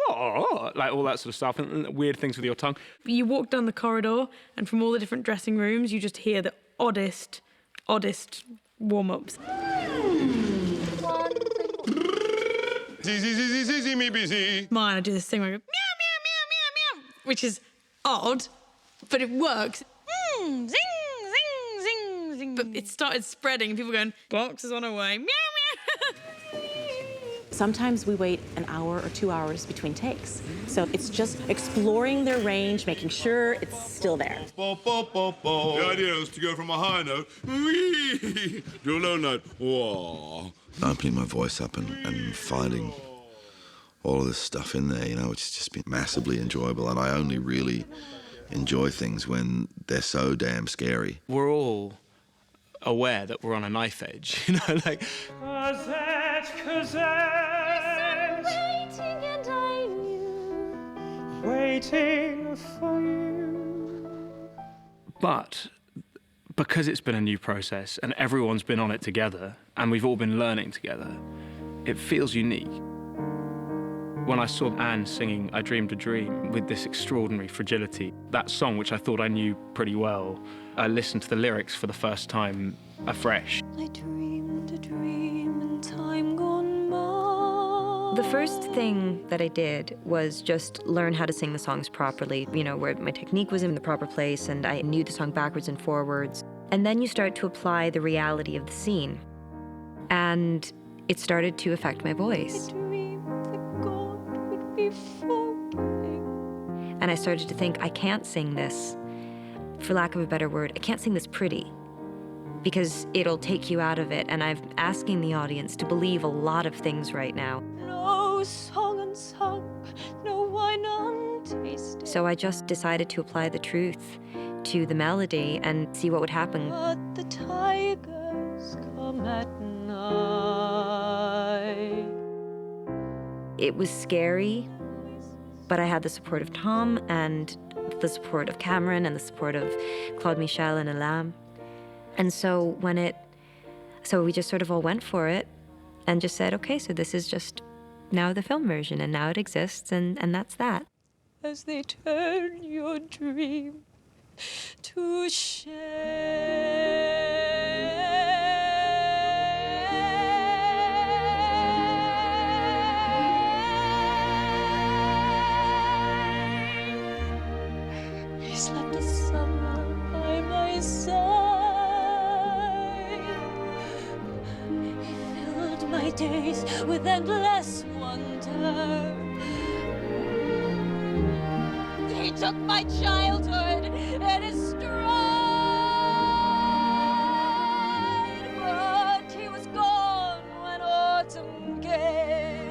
all that sort of stuff, and weird things with your tongue. You walk down the corridor, and from all the different dressing rooms, you just hear the oddest warm-ups. Mine, I do this thing where I go, meow, meow, meow, meow, meow, which is odd, but it works. Zing, zing, zing, zing. But it started spreading, and people going, box is on her way, meow, meow. Sometimes we wait an hour or 2 hours between takes. So it's just exploring their range, making sure it's still there. The idea is to go from a high note to a low note. Whoa. Opening my voice up and finding all of this stuff in there, you know, it's just been massively enjoyable, and I only really enjoy things when they're so damn scary. We're all aware that we're on a knife edge, you know, like... Cosette, Cosette, waiting and I knew. Waiting for you. But because it's been a new process and everyone's been on it together and we've all been learning together, it feels unique. When I saw Anne singing I Dreamed a Dream with this extraordinary fragility, that song, which I thought I knew pretty well, I listened to the lyrics for the first time afresh. I dreamed a dream in time gone by. The first thing that I did was just learn how to sing the songs properly, you know, where my technique was in the proper place and I knew the song backwards and forwards. And then you start to apply the reality of the scene. And it started to affect my voice. And I started to think, I can't sing this, for lack of a better word, I can't sing this pretty, because it'll take you out of it. And I'm asking the audience to believe a lot of things right now. No song unsung, no wine untasted. So I just decided to apply the truth to the melody and see what would happen. But the tigers come at night. It was scary, but I had the support of Tom and the support of Cameron and the support of Claude Michel and Elam. And so we just sort of all went for it and just said, okay, so this is just now the film version and now it exists and that's that. As they turn your dream to shame. He slept a summer by my side. He filled my days with endless wonder. He took my childhood in his stride, but he was gone when autumn came.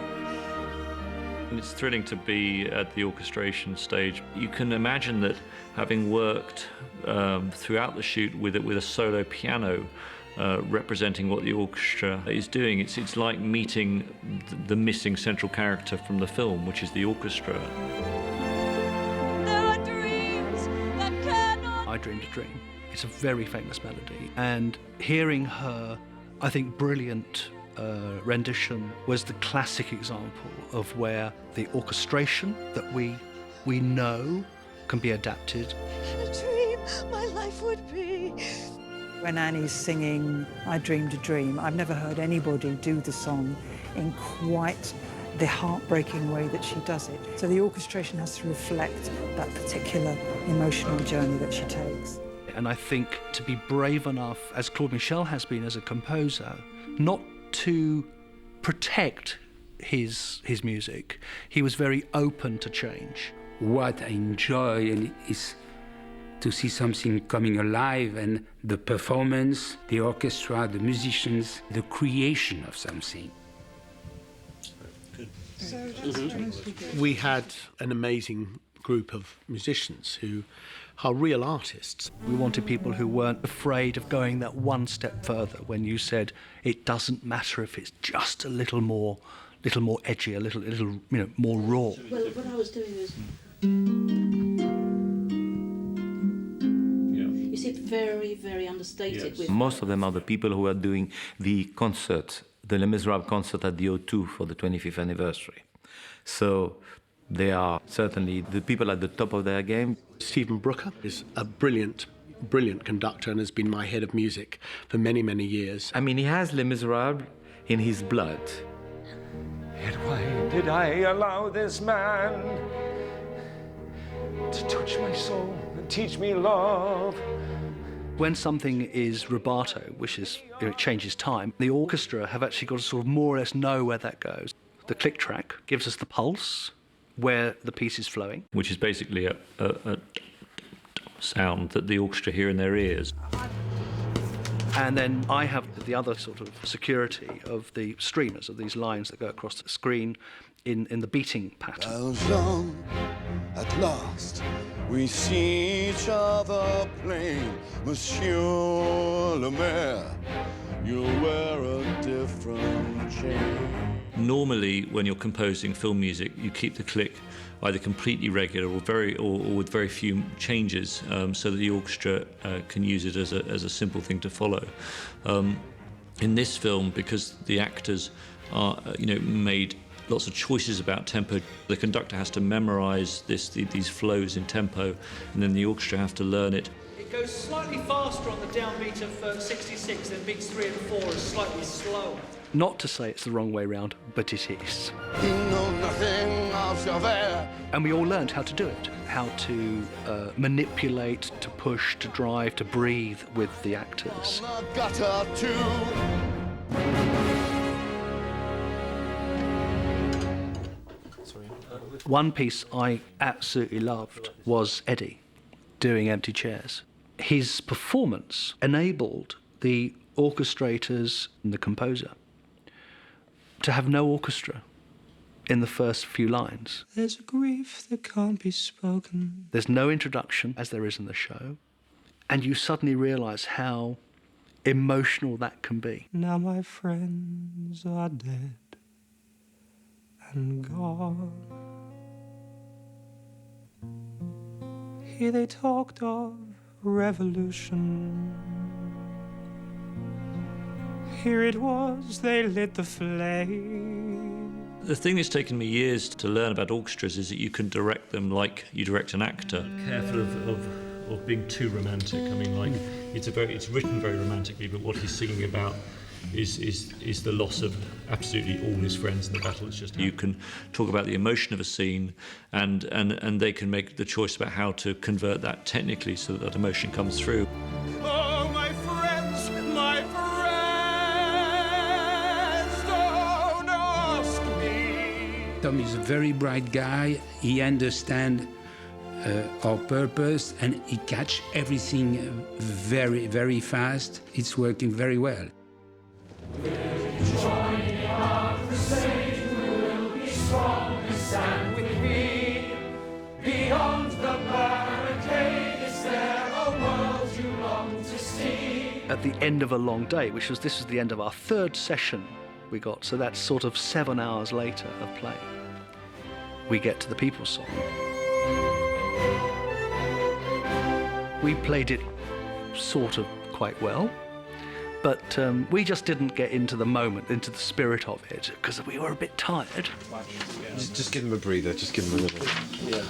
And it's thrilling to be at the orchestration stage. You can imagine that having worked throughout the shoot with a solo piano representing what the orchestra is doing, it's like meeting the missing central character from the film, which is the orchestra. I Dreamed a Dream. It's a very famous melody, and hearing her, I think, brilliant rendition was the classic example of where the orchestration that we know can be adapted. A dream my life would be. When Annie's singing I Dreamed a Dream, I've never heard anybody do the song in quite the heartbreaking way that she does it. So the orchestration has to reflect that particular emotional journey that she takes. And I think to be brave enough, as Claude Michel has been as a composer, not to protect his music. He was very open to change. What I enjoy is to see something coming alive, and the performance, the orchestra, the musicians, the creation of something. We had an amazing group of musicians who are real artists. We wanted people who weren't afraid of going that one step further when you said it doesn't matter if it's just a little more edgy, a little more raw. Well, what I was doing is you see, very, very understated. With most of them are the people who are doing the concert, the Les Miserables concert at the O2 for the 25th anniversary. So they are certainly the people at the top of their game. Stephen Brooker is a brilliant conductor and has been my head of music for many, many years. I mean, he has Les Miserables in his blood. Yet why did I allow this man to touch my soul and teach me love? When something is rubato, which is, it changes time, the orchestra have actually got to sort of more or less know where that goes. The click track gives us the pulse, where the piece is flowing. Which is basically a sound that the orchestra hear in their ears. And then I have the other sort of security of the streamers, of these lines that go across the screen in the beating pattern. Valjean, at last, we see each other plain. Monsieur le Maire, you'll wear a different chain. Normally, when you're composing film music, you keep the click either completely regular or with very few changes, so that the orchestra can use it as a simple thing to follow. In this film, because the actors are, made lots of choices about tempo, the conductor has to memorize these flows in tempo, and then the orchestra have to learn it. It goes slightly faster on the downbeat of 66, then beats 3 and 4 is slightly slower. Not to say it's the wrong way round, but it is. You know nothing of Javert. And we all learned how to do it, how to manipulate, to push, to drive, to breathe with the actors. On the gutter too. One piece I absolutely loved was Eddie doing Empty Chairs. His performance enabled the orchestrators and the composer to have no orchestra in the first few lines. There's a grief that can't be spoken. There's no introduction, as there is in the show, and you suddenly realise how emotional that can be. Now my friends are dead and gone. Here they talked of revolution. Here it was, they lit the flame. The thing that's taken me years to learn about orchestras is that you can direct them like you direct an actor. Careful of being too romantic. I mean, like, it's written very romantically, but what he's singing about is the loss of absolutely all his friends in the battle. It's just, you can talk about the emotion of a scene, and they can make the choice about how to convert that technically so that emotion comes through. Oh, my friends, don't ask me. Tom is a very bright guy. He understands our purpose, and he catch everything very, very fast. It's working very well. Joining our crusade, we will be strong and stand with me. Beyond the barricade, is there a world you long to see? At the end of a long day, this was the end of our third session we got, so that's sort of 7 hours later of play. We get to the People's Song. We played it sort of quite well. But we just didn't get into the moment, into the spirit of it, because we were a bit tired. Just give them a breather, just give them a little. Yeah.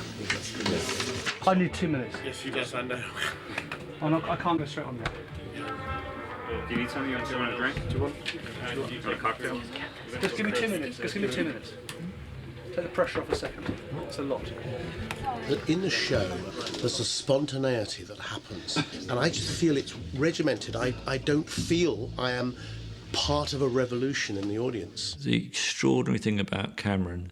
I need 2 minutes. Yes, you yes, I know. I can't go straight on there. Do you need something? Do you want a drink? Do you want a cocktail? Just give me 2 minutes. Just give me 2 minutes. Take the pressure off a second. It's a lot. That in the show, there's a spontaneity that happens, and I just feel it's regimented. I don't feel I am part of a revolution in the audience. The extraordinary thing about Cameron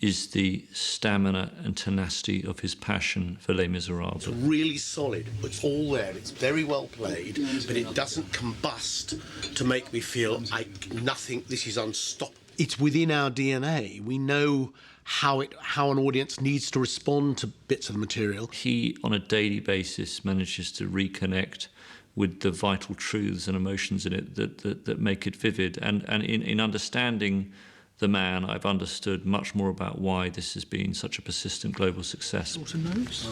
is the stamina and tenacity of his passion for Les Miserables. It's really solid. It's all there. It's very well played, but it doesn't combust to make me feel this is unstoppable. It's within our DNA. We know how an audience needs to respond to bits of the material. He, on a daily basis, manages to reconnect with the vital truths and emotions in it that make it vivid. And in understanding the man, I've understood much more about why this has been such a persistent global success. Shorter notes?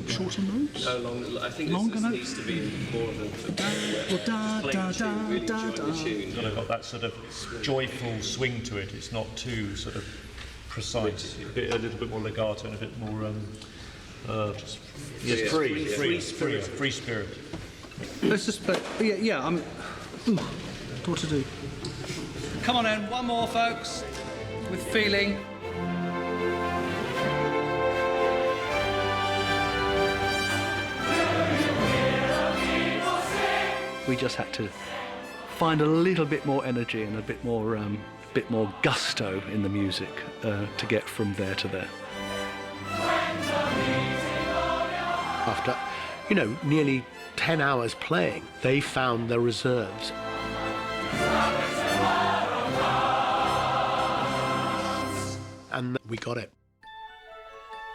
Shorter notes? No, long. I think Longer this notes? needs to be more of a It's got that sort of joyful swing to it. It's not too sort of precise. A little bit more legato and a bit more just free spirit. Let's just play. Yeah. What to do? Come on then, one more, folks, with feeling. We just had to find a little bit more energy and a bit more bit more gusto in the music to get from there to there. After, nearly 10 hours playing, they found their reserves. And we got it.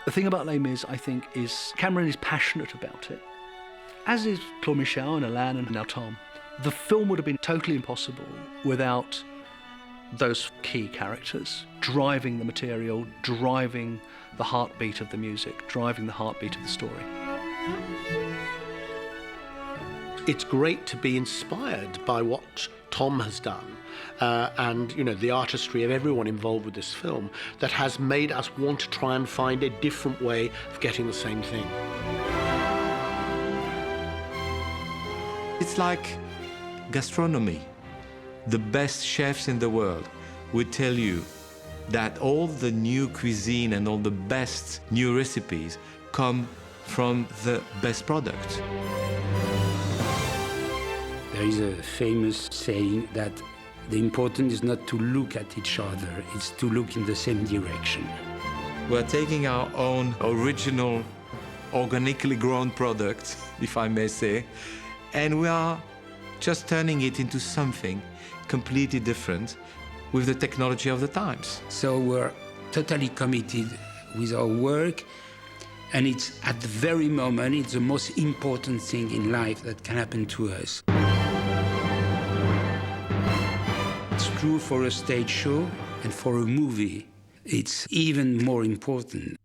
The thing about Les Mis, I think, is Cameron is passionate about it, as is Claude Michel and Alain and now Tom. The film would have been totally impossible without those key characters driving the material, driving the heartbeat of the music, driving the heartbeat of the story. It's great to be inspired by what Tom has done and, the artistry of everyone involved with this film that has made us want to try and find a different way of getting the same thing. It's like gastronomy. The best chefs in the world would tell you that all the new cuisine and all the best new recipes come from the best product. There is a famous saying that the important is not to look at each other, it's to look in the same direction. We're taking our own original, organically grown product, if I may say, and we are just turning it into something completely different with the technology of the times. So we're totally committed with our work, and it's at the very moment, it's the most important thing in life that can happen to us. It's true for a stage show, and for a movie, it's even more important.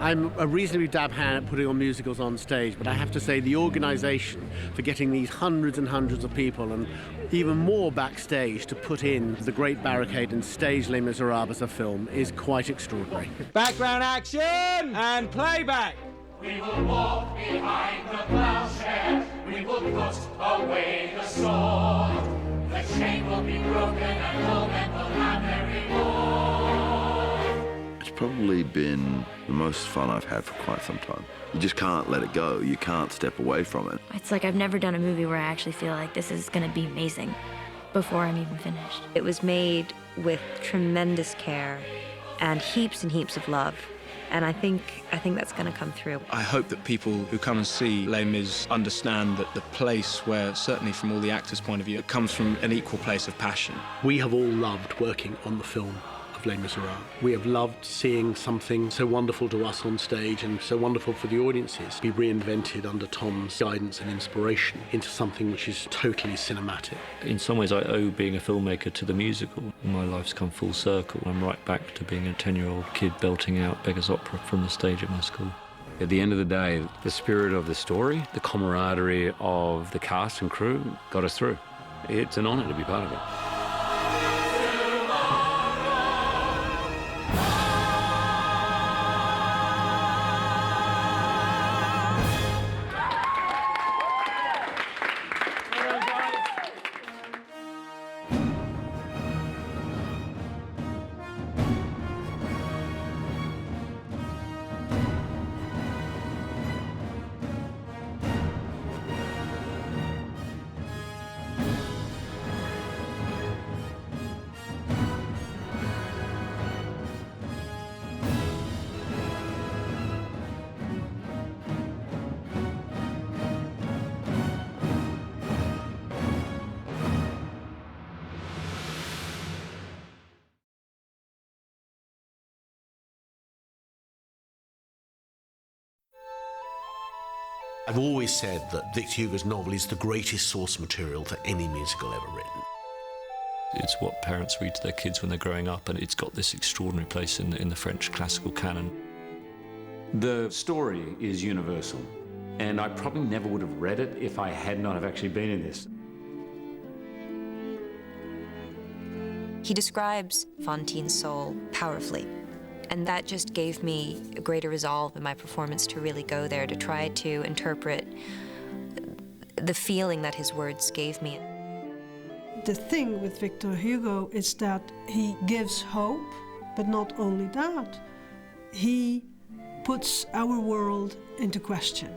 I'm a reasonably dab hand at putting on musicals on stage, but I have to say the organisation for getting these hundreds and hundreds of people and even more backstage to put in the Great Barricade and stage Les Miserables as a film is quite extraordinary. Background action and playback. We will walk behind the plowshare. We will put away the sword. The chain will be broken and all men will have their reward. It's probably been the most fun I've had for quite some time. You just can't let it go. You can't step away from it. It's like I've never done a movie where I actually feel like this is going to be amazing before I'm even finished. It was made with tremendous care and heaps of love. And I think that's going to come through. I hope that people who come and see Les Mis understand that the place where, certainly from all the actors' point of view, it comes from an equal place of passion. We have all loved working on the film of Les Miserables. We have loved seeing something so wonderful to us on stage and so wonderful for the audiences be reinvented under Tom's guidance and inspiration into something which is totally cinematic. In some ways, I owe being a filmmaker to the musical. My life's come full circle. I'm right back to being a 10-year-old kid belting out Beggar's Opera from the stage at my school. At the end of the day, the spirit of the story, the camaraderie of the cast and crew got us through. It's an honour to be part of it. I've always said that Victor Hugo's novel is the greatest source material for any musical ever written. It's what parents read to their kids when they're growing up, and it's got this extraordinary place in the French classical canon. The story is universal, and I probably never would have read it if I had not have actually been in this. He describes Fantine's soul powerfully. And that just gave me a greater resolve in my performance to really go there, to try to interpret the feeling that his words gave me. The thing with Victor Hugo is that he gives hope, but not only that, he puts our world into question.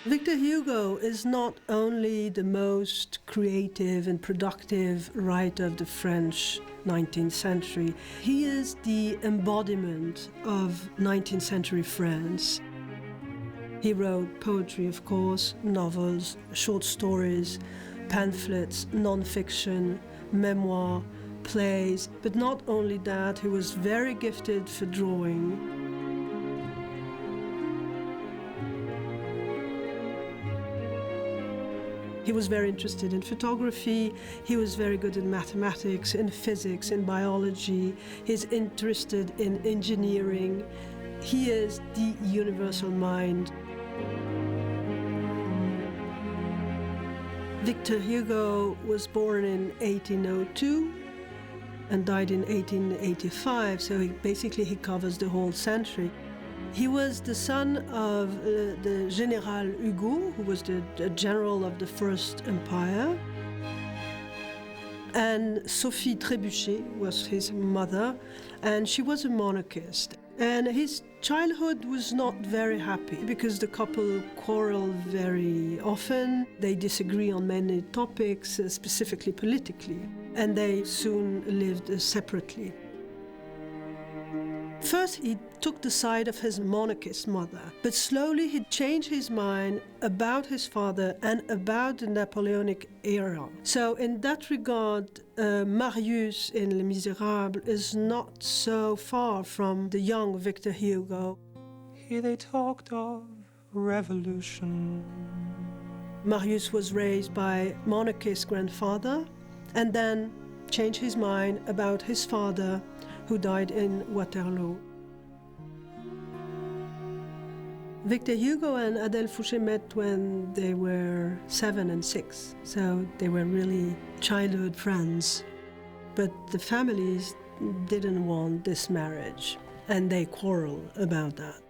Victor Hugo is not only the most creative and productive writer of the French 19th century, he is the embodiment of 19th century France. He wrote poetry, of course, novels, short stories, pamphlets, non-fiction, memoir, plays, but not only that, he was very gifted for drawing. He was very interested in photography, he was very good in mathematics, in physics, in biology, he's interested in engineering. He is the universal mind. Victor Hugo was born in 1802 and died in 1885, so he covers the whole century. He was the son of the Général Hugo, who was the general of the First Empire. And Sophie Trébuchet was his mother, and she was a monarchist. And his childhood was not very happy because the couple quarrel very often. They disagree on many topics, specifically politically, and they soon lived separately. First, he took the side of his monarchist mother, but slowly he changed his mind about his father and about the Napoleonic era. So in that regard, Marius in Les Misérables is not so far from the young Victor Hugo. Here they talked of revolution. Marius was raised by monarchist grandfather and then changed his mind about his father, who died in Waterloo. Victor Hugo and Adèle Fouché met when they were 7 and 6, so they were really childhood friends. But the families didn't want this marriage, and they quarreled about that.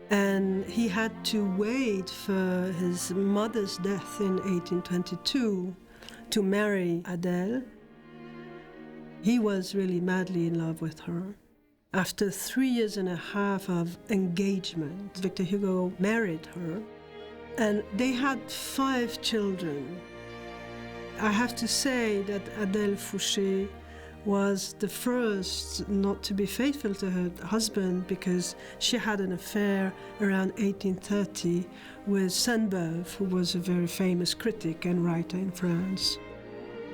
And he had to wait for his mother's death in 1822 to marry Adèle. He was really madly in love with her. After 3 years and a half of engagement, Victor Hugo married her, and they had 5 children. I have to say that Adèle Fouché was the first not to be faithful to her husband because she had an affair around 1830 with Sainte-Beuve, who was a very famous critic and writer in France,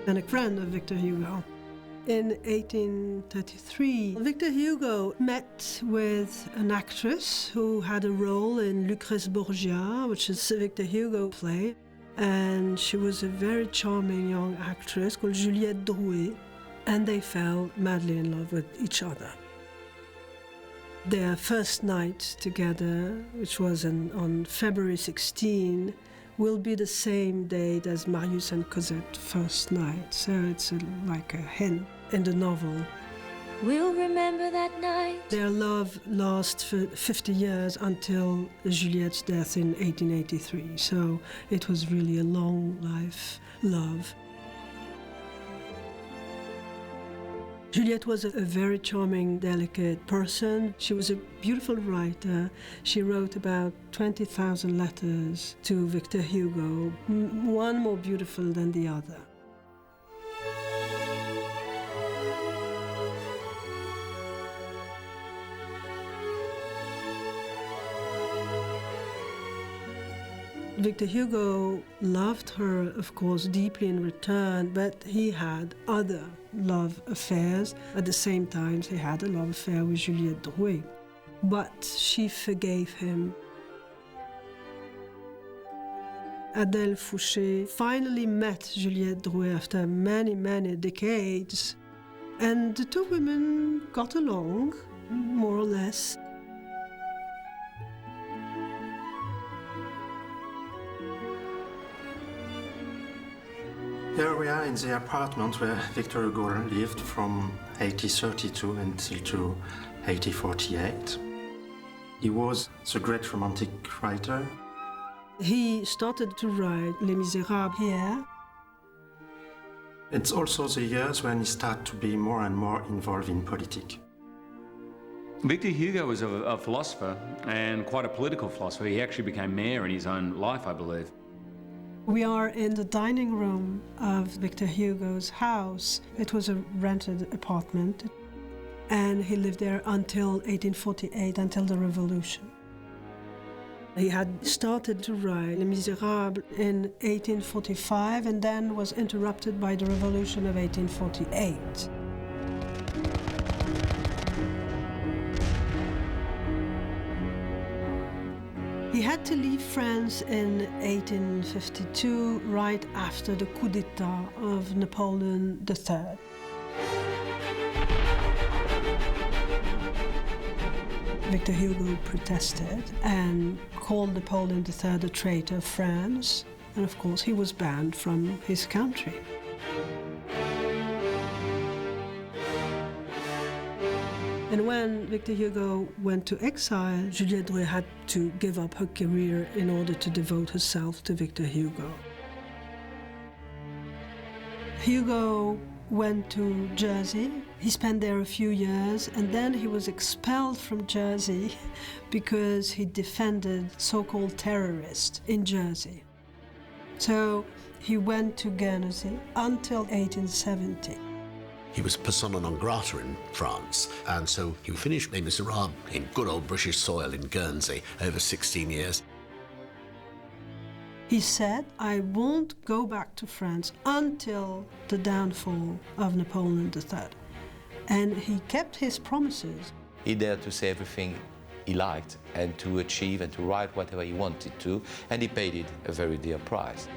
and a friend of Victor Hugo. In 1833, Victor Hugo met with an actress who had a role in Lucrèce Borgia, which is a Victor Hugo play, and she was a very charming young actress called Juliette Drouet, and they fell madly in love with each other. Their first night together, which was on February 16, will be the same date as Marius and Cosette's first night, so it's like a hint in the novel. We'll remember that night. Their love lasts for 50 years until Juliette's death in 1883, so it was really a long life love. Juliette was a very charming, delicate person. She was a beautiful writer. She wrote about 20,000 letters to Victor Hugo, one more beautiful than the other. Victor Hugo loved her, of course, deeply in return, but he had other love affairs. At the same time, he had a love affair with Juliette Drouet. But she forgave him. Adèle Fouché finally met Juliette Drouet after many, many decades. And the two women got along, more or less. Here we are in the apartment where Victor Hugo lived from 1832 until to 1848. He was the great romantic writer. He started to write Les Misérables here. It's also the years when he started to be more and more involved in politics. Victor Hugo was a philosopher, and quite a political philosopher. He actually became mayor in his own life, I believe. We are in the dining room of Victor Hugo's house. It was a rented apartment, and he lived there until 1848, until the Revolution. He had started to write Les Misérables in 1845 and then was interrupted by the Revolution of 1848. He had to leave France in 1852, right after the coup d'etat of Napoleon III. Victor Hugo protested and called Napoleon III a traitor of France, and of course he was banned from his country. And when Victor Hugo went to exile, Juliette Drouet had to give up her career in order to devote herself to Victor Hugo. Hugo went to Jersey. He spent there a few years, and then he was expelled from Jersey because he defended so-called terrorists in Jersey. So he went to Guernsey until 1870. He was persona non grata in France, and so he finished Les Misérables in good old British soil in Guernsey over 16 years. He said, I won't go back to France until the downfall of Napoleon III. And he kept his promises. He dared to say everything he liked and to achieve and to write whatever he wanted to, and he paid it a very dear price.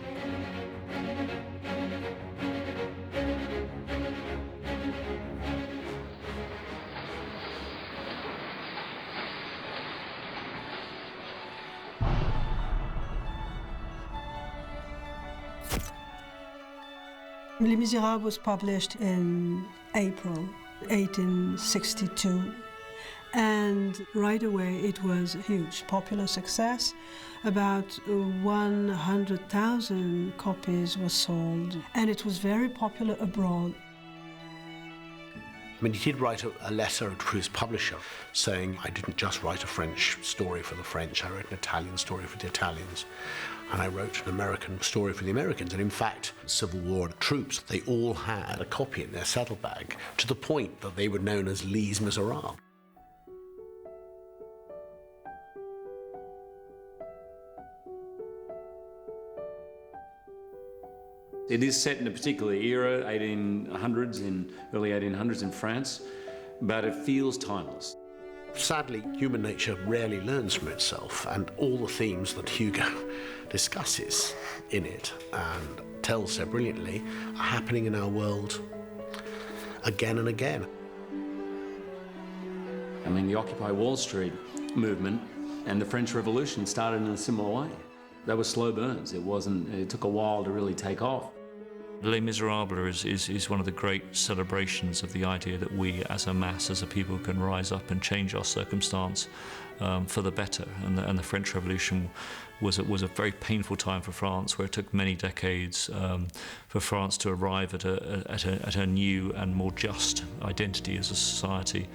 Les Misérables was published in April 1862, and right away it was a huge popular success. About 100,000 copies were sold, and it was very popular abroad. I mean, he did write a letter to his publisher saying, I didn't just write a French story for the French, I wrote an Italian story for the Italians, and I wrote an American story for the Americans. And in fact, Civil War troops, they all had a copy in their saddlebag, to the point that they were known as Les Misérables. It is set in a particular era, 1800s, early 1800s in France, but it feels timeless. Sadly, human nature rarely learns from itself, and all the themes that Hugo discusses in it and tells so brilliantly are happening in our world again and again. I mean, the Occupy Wall Street movement and the French Revolution started in a similar way. They were slow burns. It took a while to really take off. Les Misérables is one of the great celebrations of the idea that we as a mass, as a people, can rise up and change our circumstance for the better. And the French Revolution was a very painful time for France, where it took many decades for France to arrive at a new and more just identity as a society.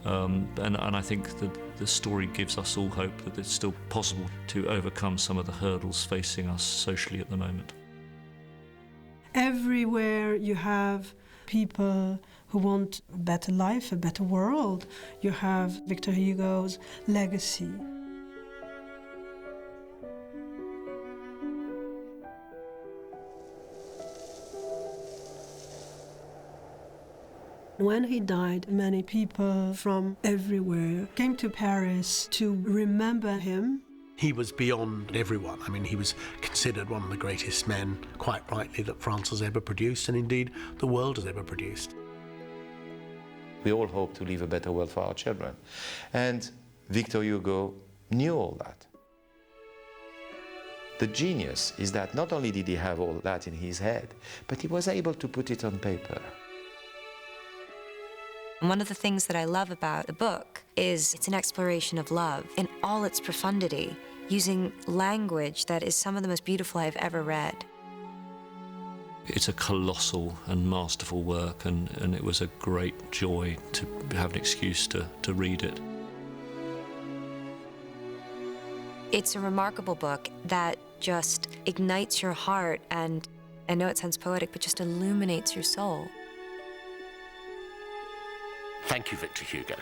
And I think that the story gives us all hope that it's still possible to overcome some of the hurdles facing us socially at the moment. Everywhere you have people who want a better life, a better world. You have Victor Hugo's legacy. When he died, many people from everywhere came to Paris to remember him. He was beyond everyone. I mean, he was considered one of the greatest men, quite rightly, that France has ever produced, and indeed the world has ever produced. We all hope to leave a better world for our children. And Victor Hugo knew all that. The genius is that not only did he have all that in his head, but he was able to put it on paper. And one of the things that I love about the book is it's an exploration of love in all its profundity, using language that is some of the most beautiful I've ever read. It's a colossal and masterful work, and it was a great joy to have an excuse to read it. It's a remarkable book that just ignites your heart and, I know it sounds poetic, but just illuminates your soul. Thank you, Victor Hugo.